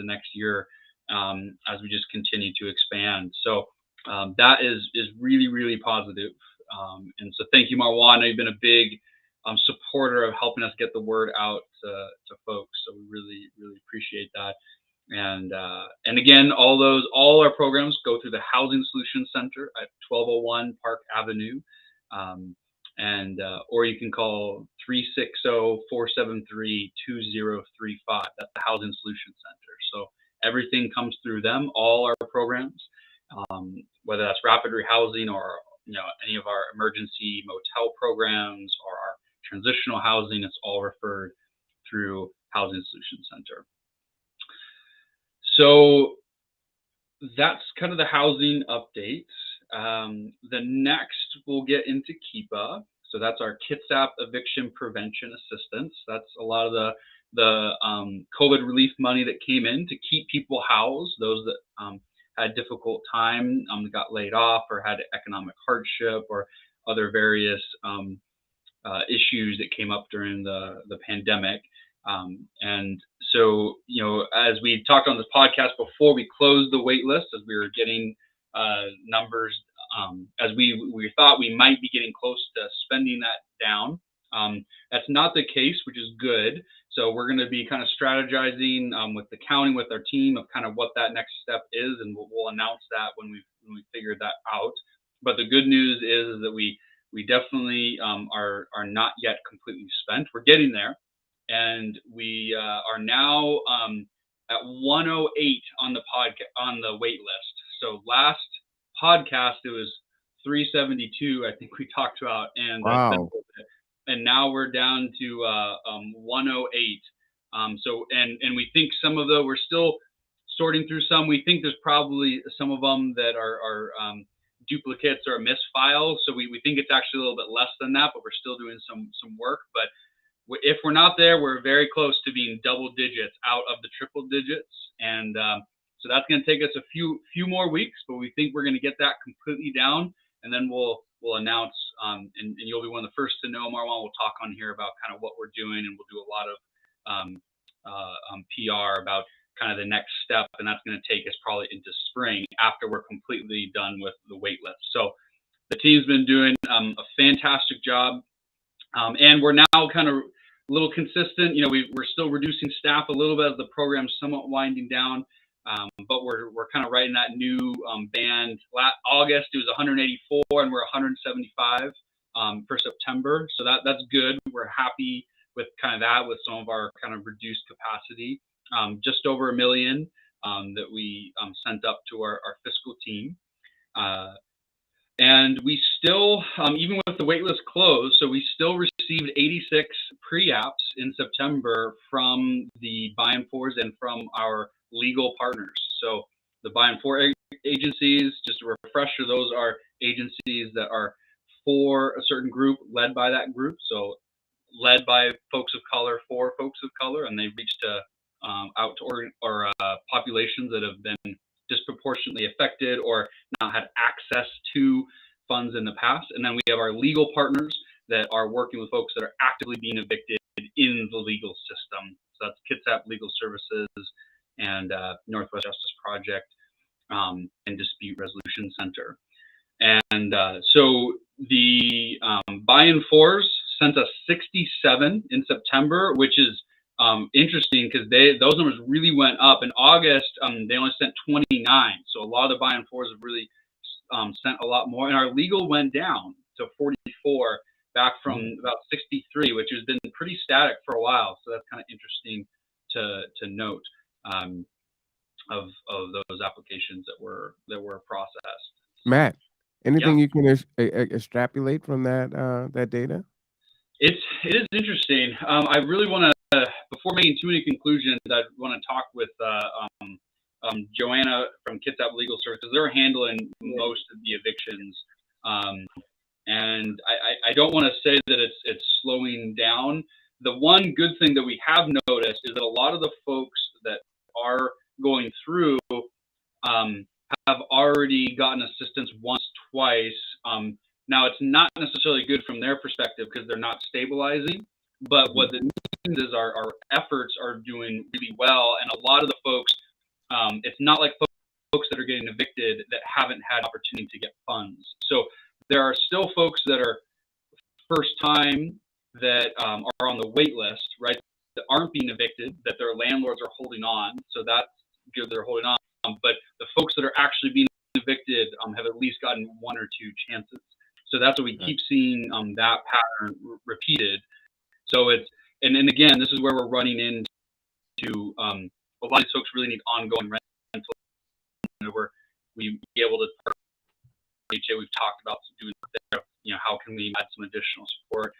next year, as we just continue to expand. So that is really, really positive. And so thank you, Marwan. You've been a big supporter of helping us get the word out to folks. So we really, really appreciate that. And again, all our programs go through the Housing Solutions Center at 1201 Park Avenue, or you can call 360-473-2035. That's the Housing Solutions Center. So everything comes through them, all our programs, whether that's rapid rehousing or any of our emergency motel programs or our transitional housing. It's all referred through Housing Solutions Center. So that's kind of the housing update. The next we'll get into KEPA. So that's our Kitsap Eviction Prevention Assistance. That's a lot of the COVID relief money that came in to keep people housed, those that had a difficult time, got laid off or had economic hardship or other various issues that came up during the pandemic. And so, as we talked on this podcast before, we closed the wait list as we were getting numbers, as we thought we might be getting close to spending that down. That's not the case, which is good. So we're going to be kind of strategizing with the county, with our team, of kind of what that next step is, and we'll announce that when we figure that out. But the good news is that we definitely are not yet completely spent. We're getting there. And we are now at 108 on the wait list. So last podcast it was 372, I think we talked about, and wow. And now we're down to 108. So and we think some of we're still sorting through some. We think there's probably some of them that are duplicates or misfiles. So we think it's actually a little bit less than that, but we're still doing some work. But if we're not there, we're very close to being double digits out of the triple digits. And so that's going to take us a few more weeks, but we think we're going to get that completely down. And then we'll announce, and you'll be one of the first to know. Marwan will talk on here about kind of what we're doing, and we'll do a lot of PR about kind of the next step. And that's going to take us probably into spring after we're completely done with the wait list. So the team's been doing a fantastic job. And we're now kind of a little consistent. We're still reducing staff a little bit as the program's somewhat winding down, but we're kind of right in that new band. Last August it was 184, and we're 175 for September. So that's good. We're happy with kind of that, with some of our kind of reduced capacity. Just over $1 million that we sent up to our fiscal team. And we still, even with the waitlist closed, so we still received 86 pre-apps in September from the buy and fours and from our legal partners. So the buy and for agencies, just a refresher, those are agencies that are for a certain group, led by that group. So led by folks of color, for folks of color, and they've reached out to populations that have been disproportionately affected or not had access to funds in the past. And then we have our legal partners that are working with folks that are actively being evicted in the legal system. So that's Kitsap Legal Services and Northwest Justice Project and Dispute Resolution Center. And so the buy-in fours sent us 67 in September, which is interesting because those numbers really went up. In August, they only sent 29. So a lot of the buy and fours have really sent a lot more. And our legal went down to 44, back from about 63, which has been pretty static for a while. So that's kind of interesting to note of those applications that were processed. Matt, anything you can extrapolate from that data? It is interesting. I really want to, before making too many conclusions, I want to talk with Joanna from Kitsap Legal Services. They're handling most of the evictions, and I don't want to say that it's slowing down. The one good thing that we have noticed is that a lot of the folks that are going through have already gotten assistance once, twice. Now, it's not necessarily good from their perspective because they're not stabilizing, but what it means is our efforts are doing really well. And a lot of the folks, it's not like folks that are getting evicted that haven't had opportunity to get funds. So there are still folks that are first time that are on the wait list, right, that aren't being evicted, that their landlords are holding on. So that's good, they're holding on. But the folks that are actually being evicted have at least gotten one or two chances. So that's what we keep seeing that pattern repeated. So it's, and again, this is where we're running into a lot of these folks really need ongoing rental. Where we be able to, BHA, we've talked about doing there, how can we add some additional support?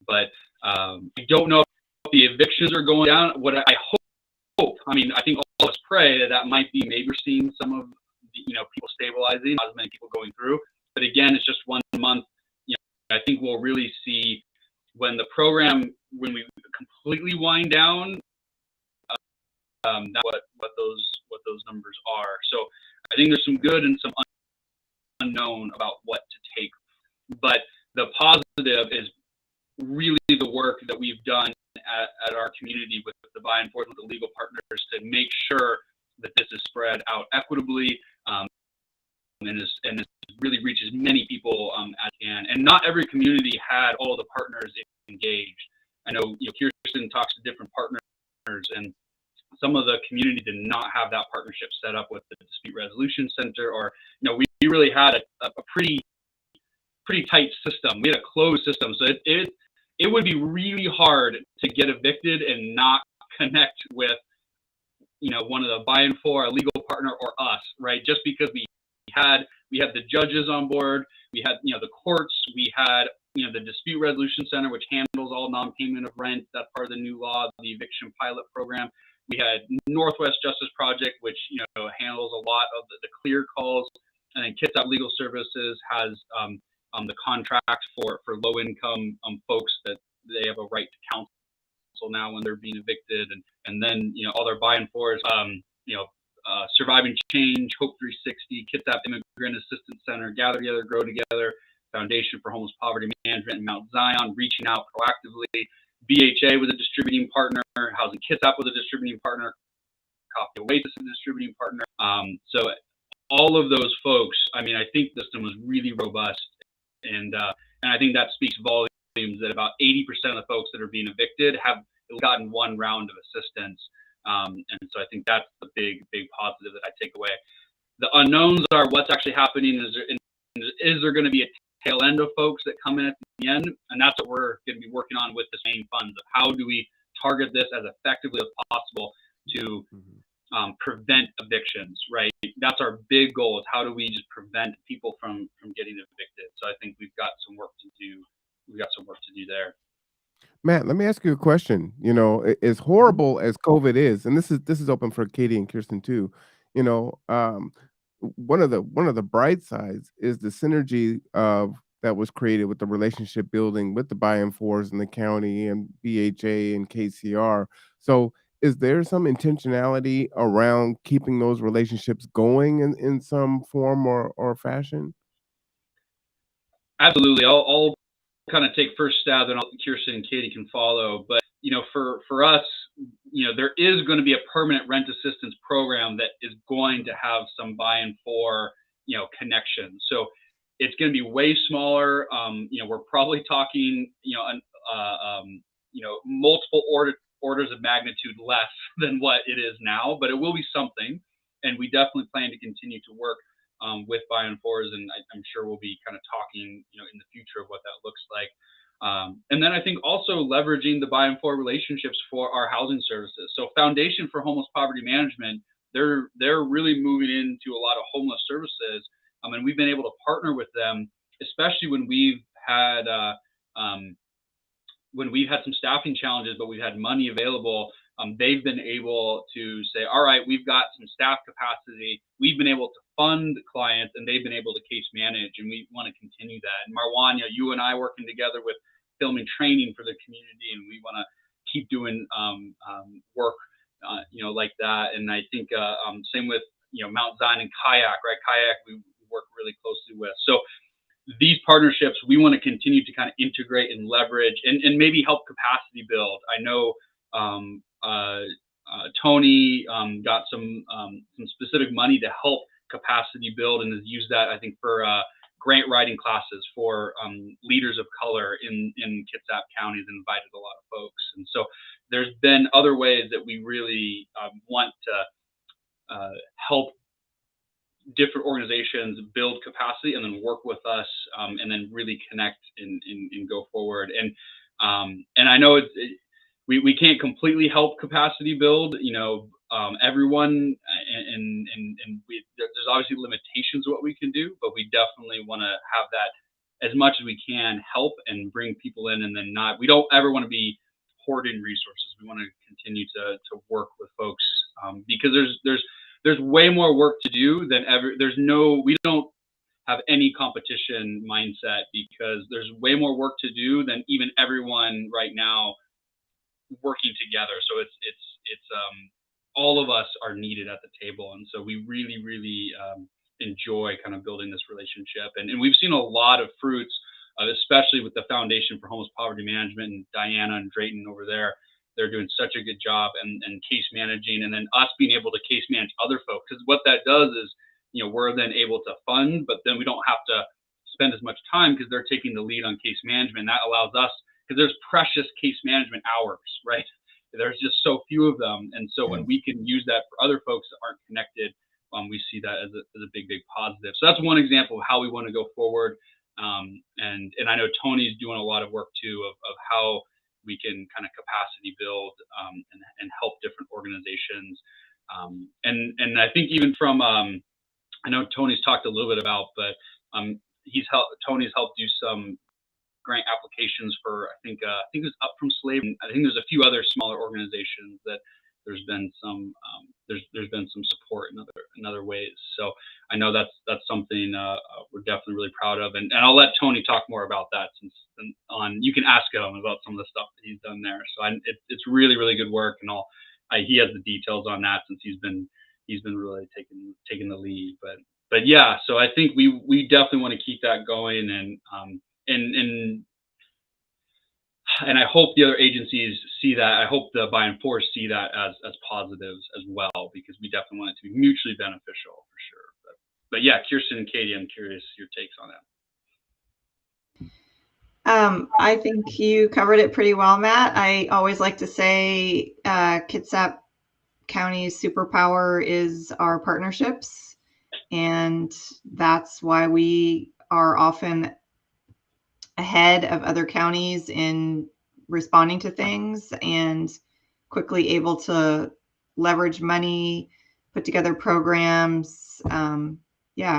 But I don't know if the evictions are going down. What I hope, I mean, I think all of us pray that might be, maybe we're seeing some of the, people stabilizing, not as many people going through. But again, it's just 1 month. I think we'll really see when the program, when we completely wind down, that's what those numbers are. So I think there's some good and some unknown about what to take. But the positive is really the work that we've done at our community with the buy and forth with the legal partners to make sure that this is spread out equitably, and it really reaches many people as it can. And not every community had all the partners engaged. I know, Kirsten talks to different partners, and some of the community did not have that partnership set up with the Dispute Resolution Center, or we really had a pretty tight system. We had a closed system, so it would be really hard to get evicted and not connect with one of the buy and for, a legal partner, or us, right? Just because we had the judges on board, we had the courts, we had the Dispute Resolution Center, which handles all non-payment of rent. That's part of the new law, the eviction pilot program. We had Northwest Justice Project, which handles a lot of the clear calls, and then Kitsap Legal Services has the contract for low-income folks that they have a right to counsel now when they're being evicted, and then other buy and fors, Surviving Change, Hope 360, Kitsap Immigrant Assistance Center, Gather Together, Grow Together, Foundation for Homeless Poverty Management, and Mount Zion, reaching out proactively. BHA was a distributing partner, Housing Kitsap was a distributing partner, Coffee Oasis is a distributing partner. So all of those folks, I mean, I think the system was really robust, and I think that speaks volumes that about 80% of the folks that are being evicted have gotten one round of assistance. And so I think that's the big positive that I take away. The unknowns are what's actually happening. Is there going to be a tail end of folks that come in at the end? And that's what we're going to be working on with the same funds, of how do we target this as effectively as possible to prevent evictions, right? That's our big goal, is how do we just prevent people from getting evicted? So I think we've got some work to do. We've got some work to do there. Matt, let me ask you a question. As horrible as COVID is, and this is open for Katie and Kirsten too. One of the bright sides is the synergy of that was created with the relationship building with the buy and fours in the county and BHA and KCR. So, is there some intentionality around keeping those relationships going in some form or fashion? Absolutely. I'll kind of take first stab, and Kirsten and Katie can follow. But for us, there is going to be a permanent rent assistance program that is going to have some buy and for connections. So it's going to be way smaller. We're probably talking multiple orders of magnitude less than what it is now, but it will be something. And we definitely plan to continue to work with buy on fours, and I'm sure we'll be kind of talking, in the future of what that looks like. And then I think also leveraging the buy and for relationships for our housing services. So Foundation for Homeless Poverty Management, they're really moving into a lot of homeless services, and we've been able to partner with them, especially when we've had some staffing challenges, but we've had money available. They've been able to say, all right, we've got some staff capacity. We've been able to fund clients, and they've been able to case manage, and we want to continue that. And Marwan, you and I working together with filming training for the community, and we want to keep doing work, like that. And I think same with Mount Zion and Kayak, right? Kayak we work really closely with. So these partnerships we want to continue to kind of integrate and leverage, and maybe help capacity build. I know Tony got some specific money to help capacity build, and has used that, I think, for grant writing classes for leaders of color in Kitsap counties, and invited a lot of folks. And so there's been other ways that we really want to help different organizations build capacity, and then work with us, and then really connect and go forward. And I know we can't completely help capacity build, everyone, and there's obviously limitations of what we can do, but we definitely want to have that as much as we can help and bring people in, and then we don't ever want to be hoarding resources. We want to continue to work with folks, because there's way more work to do than ever. We don't have any competition mindset, because there's way more work to do than even everyone right now working together. So it's all of us are needed at the table. And so we really, really enjoy kind of building this relationship. And we've seen a lot of fruits, especially with the Foundation for Homeless Poverty Management, and Diana and Drayton over there. They're doing such a good job, and case managing, and then us being able to case manage other folks. Because what that does is, we're then able to fund, but then we don't have to spend as much time, because they're taking the lead on case management. That allows us, because there's precious case management hours, right? There's just so few of them. And so when we can use that for other folks that aren't connected, we see that as a big, big positive. So that's one example of how we want to go forward. And I know Tony's doing a lot of work too, of how we can kind of capacity build, and help different organizations. And I think even from, I know Tony's talked a little bit about, but Tony's helped do some grant applications for, I think it was Up From Slavery. I think there's a few other smaller organizations that there's been some support in other ways. So I know that's something we're definitely really proud of, and I'll let Tony talk more about that, since you can ask him about some of the stuff that he's done there. So it's really, really good work, and he has the details on that, since he's been really taking the lead. But yeah, so I think we definitely want to keep that going, and I hope the other agencies see that. I hope the buy and force see that as positives as well, because we definitely want it to be mutually beneficial for sure. But yeah, Kirsten and Katie, I'm curious your takes on that. I think you covered it pretty well, Matt. I always like to say Kitsap County's superpower is our partnerships, and that's why we are often ahead of other counties in responding to things, and quickly able to leverage money, put together programs.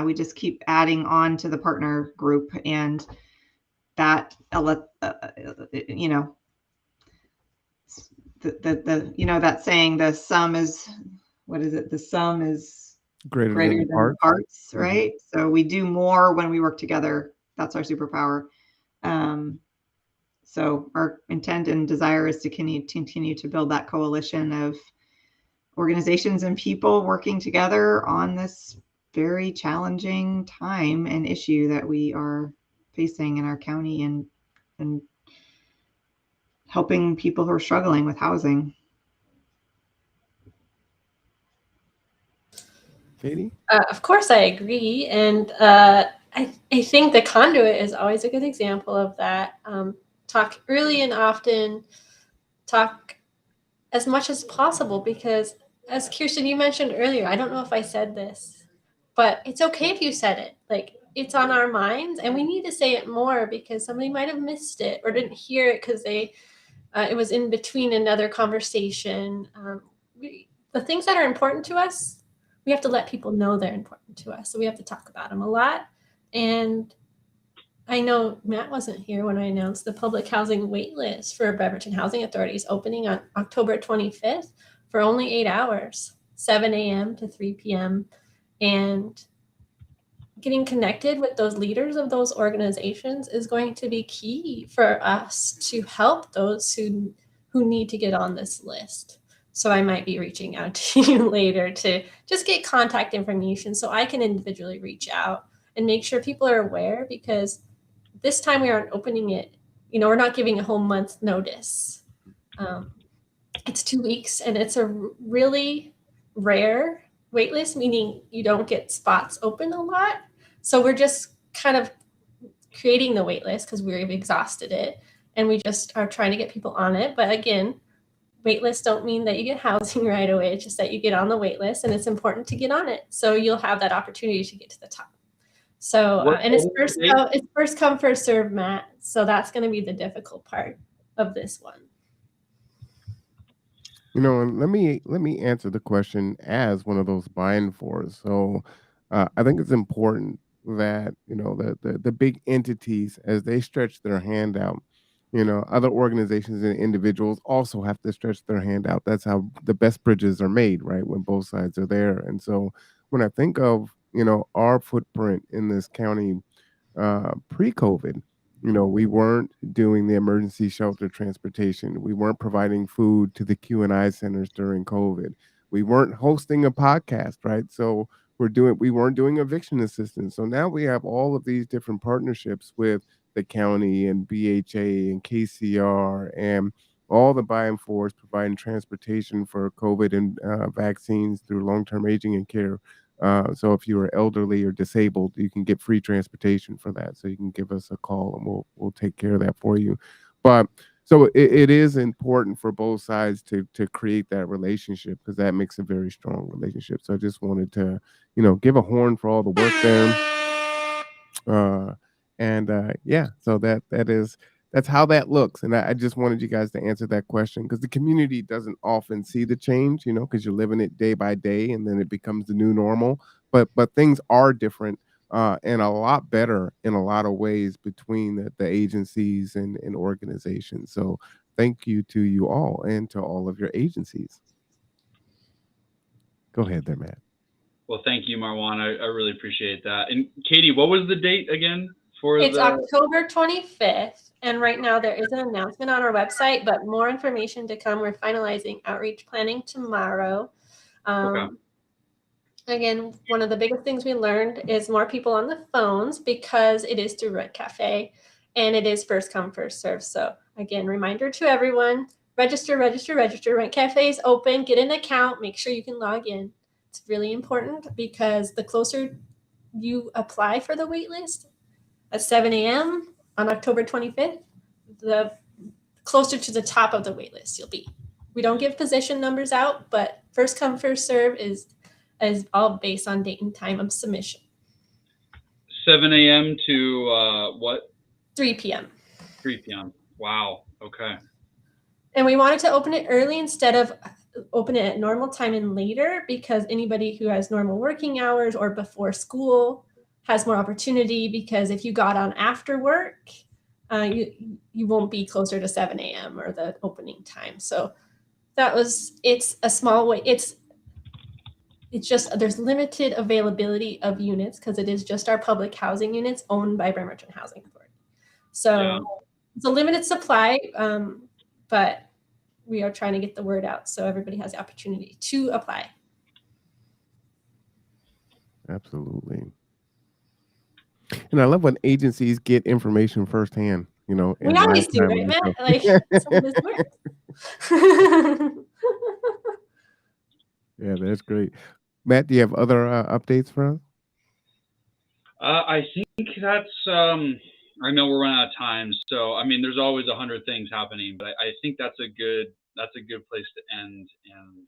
We just keep adding on to the partner group, and that that saying, the sum is, what is it? The sum is greater than the parts, right? Mm-hmm. So we do more when we work together. That's our superpower. So our intent and desire is to continue to build that coalition of organizations and people working together on this very challenging time and issue that we are facing in our county, and helping people who are struggling with housing. Katie? Of course, I agree. And I think the conduit is always a good example of that. Talk early and often, talk as much as possible, because as Kirsten, you mentioned earlier, I don't know if I said this, but it's okay if you said it. Like, it's on our minds, and we need to say it more because somebody might have missed it or didn't hear it because it was in between another conversation. The things that are important to us, we have to let people know they're important to us. So we have to talk about them a lot. And I know Matt wasn't here when I announced the public housing wait list for Bremerton Housing Authority is opening on October 25th for only 8 hours, 7 a.m. to 3 p.m. And getting connected with those leaders of those organizations is going to be key for us to help those who need to get on this list. So I might be reaching out to you later to just get contact information so I can individually reach out and make sure people are aware, because this time we aren't opening it, we're not giving a whole month notice. It's 2 weeks, and it's a really rare waitlist, meaning you don't get spots open a lot. So we're just kind of creating the waitlist because we've exhausted it, and we just are trying to get people on it. But again, waitlists don't mean that you get housing right away. It's just that you get on the waitlist, and it's important to get on it. So you'll have that opportunity to get to the top. So, and it's first come, first serve, Matt. So that's going to be the difficult part of this one. And let me answer the question as one of those buying fours. So I think it's important that the big entities, as they stretch their hand out, other organizations and individuals also have to stretch their hand out. That's how the best bridges are made, right? When both sides are there. And so when I think of our footprint in this county pre-COVID, we weren't doing the emergency shelter transportation. We weren't providing food to the Q&I centers during COVID. We weren't hosting a podcast, right? So we weren't doing eviction assistance. So now we have all of these different partnerships with the county and BHA and KCR and all the buy and fours providing transportation for COVID and vaccines through long-term aging and care. So if you are elderly or disabled, you can get free transportation for that. So you can give us a call and we'll take care of that for you. But so it is important for both sides to create that relationship, because that makes a very strong relationship. So I just wanted to, give a horn for all the work there. Yeah, so that's how that looks. And I just wanted you guys to answer that question, because the community doesn't often see the change, because you're living it day by day and then it becomes the new normal. But things are different and a lot better in a lot of ways between the agencies and organizations. So thank you to you all and to all of your agencies. Go ahead there, Matt. Well, thank you, Marwan. I really appreciate that. And Katie, what was the date again? It's October 25th, and right now there is an announcement on our website, but more information to come. We're finalizing outreach planning tomorrow. Okay. Again, one of the biggest things we learned is more people on the phones, because it is through Rent Cafe, and it is first come, first serve. So again, reminder to everyone, register. Rent Cafe is open. Get an account. Make sure you can log in. It's really important, because the closer you apply for the wait list at 7 a.m. on October 25th, the closer to the top of the wait list you'll be. We don't give position numbers out, but first come, first serve is all based on date and time of submission. 7 a.m. to what? 3 p.m. 3 p.m. Wow. Okay. And we wanted to open it early instead of open it at normal time and later, because anybody who has normal working hours or before school has more opportunity, because if you got on after work, you won't be closer to 7 a.m. or the opening time. So it's a small way. It's just, there's limited availability of units, because it is just our public housing units owned by Bremerton Housing Authority. So yeah. It's a limited supply, but we are trying to get the word out so everybody has the opportunity to apply. Absolutely. And I love when agencies get information firsthand, we always do, right, Matt? Like, some of this work. Yeah, that's great. Matt, do you have other updates for us? I think that's, I know we're running out of time. So, I mean, there's always 100 things happening, but I think that's a good that's a good place to end. And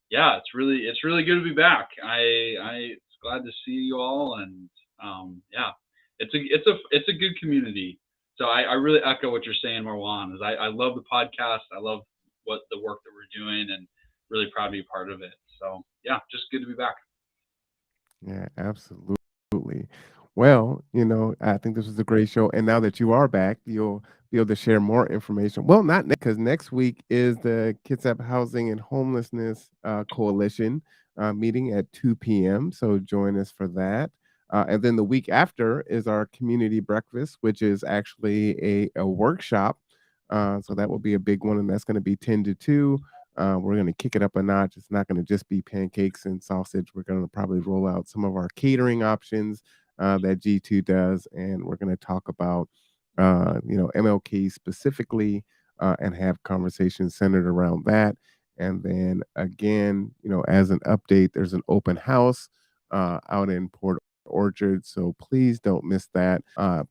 yeah, it's really good to be back. It's glad to see you all, and yeah, it's a good community. So I really echo what you're saying, Marwan. Is I love the podcast. I love what the work that we're doing, and really proud to be part of it. So yeah, just good to be back. Yeah, absolutely. Well, I think this was a great show. And now that you are back, you'll be able to share more information. Well, not because next week is the Kitsap Housing and Homelessness Coalition meeting at 2 p.m. So join us for that. And then the week after is our community breakfast, which is actually a workshop. So that will be a big one, and that's going to be 10 to 2. We're going to kick it up a notch. It's not going to just be pancakes and sausage. We're going to probably roll out some of our catering options that G2 does, and we're going to talk about, MLK specifically, and have conversations centered around that. And then again, as an update, there's an open house out in Port Orchard, so please don't miss that.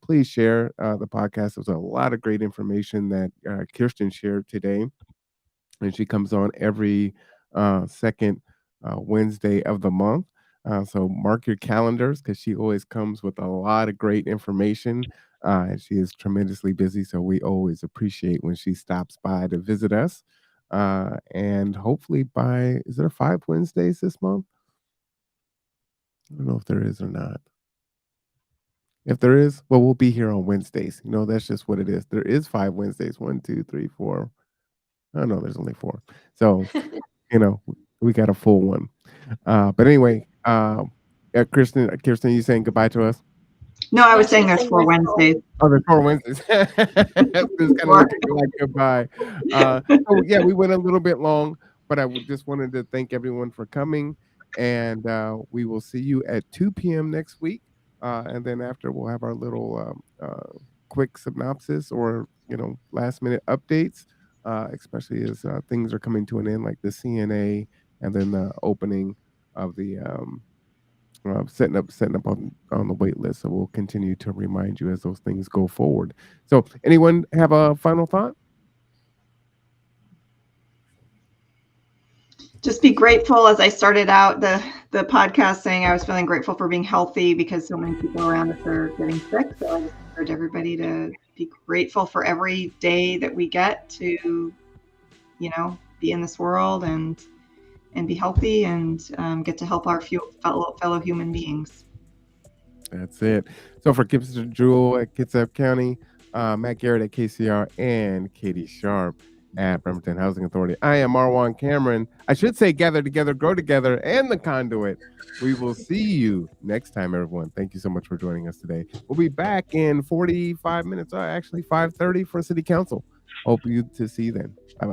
Please share the podcast. There's a lot of great information that Kirsten shared today, and she comes on every second Wednesday of the month. So mark your calendars because she always comes with a lot of great information. And she is tremendously busy, so we always appreciate when she stops by to visit us. And hopefully is there 5 Wednesdays this month? I don't know if there is or not. If there is, well, we'll be here on Wednesdays. That's just what it is. There is 5 Wednesdays. 1, 2, 3, 4. Oh no, there's only 4. So we got a full one. But anyway, Kirsten, you saying goodbye to us? No, I was No, saying she's there's saying 4 we're full. Wednesdays. Oh, there's 4 Wednesdays. It's kind of looking like goodbye. So yeah, we went a little bit long, but just wanted to thank everyone for coming, and we will see you at 2 p.m. next week. And then after, we'll have our little quick synopsis or last minute updates, especially as things are coming to an end, like the CNA, and then the opening of the setting up on the wait list. So we'll continue to remind you as those things go forward. So anyone have a final thought? Just be grateful. As I started out the podcast saying, I was feeling grateful for being healthy because so many people around us are getting sick. So I just encourage everybody to be grateful for every day that we get to, be in this world and be healthy and get to help our fellow human beings. That's it. So for Gibson Jewel at Kitsap County, Matt Garrett at KCR, and Katie Sharp at Bremerton Housing Authority, I am Marwan Cameron. I should say gather together, grow together, and the conduit. We will see you next time, everyone. Thank you so much for joining us today. We'll be back in 45 minutes, actually 5:30 for City Council. Hope you to see you then. Bye-bye.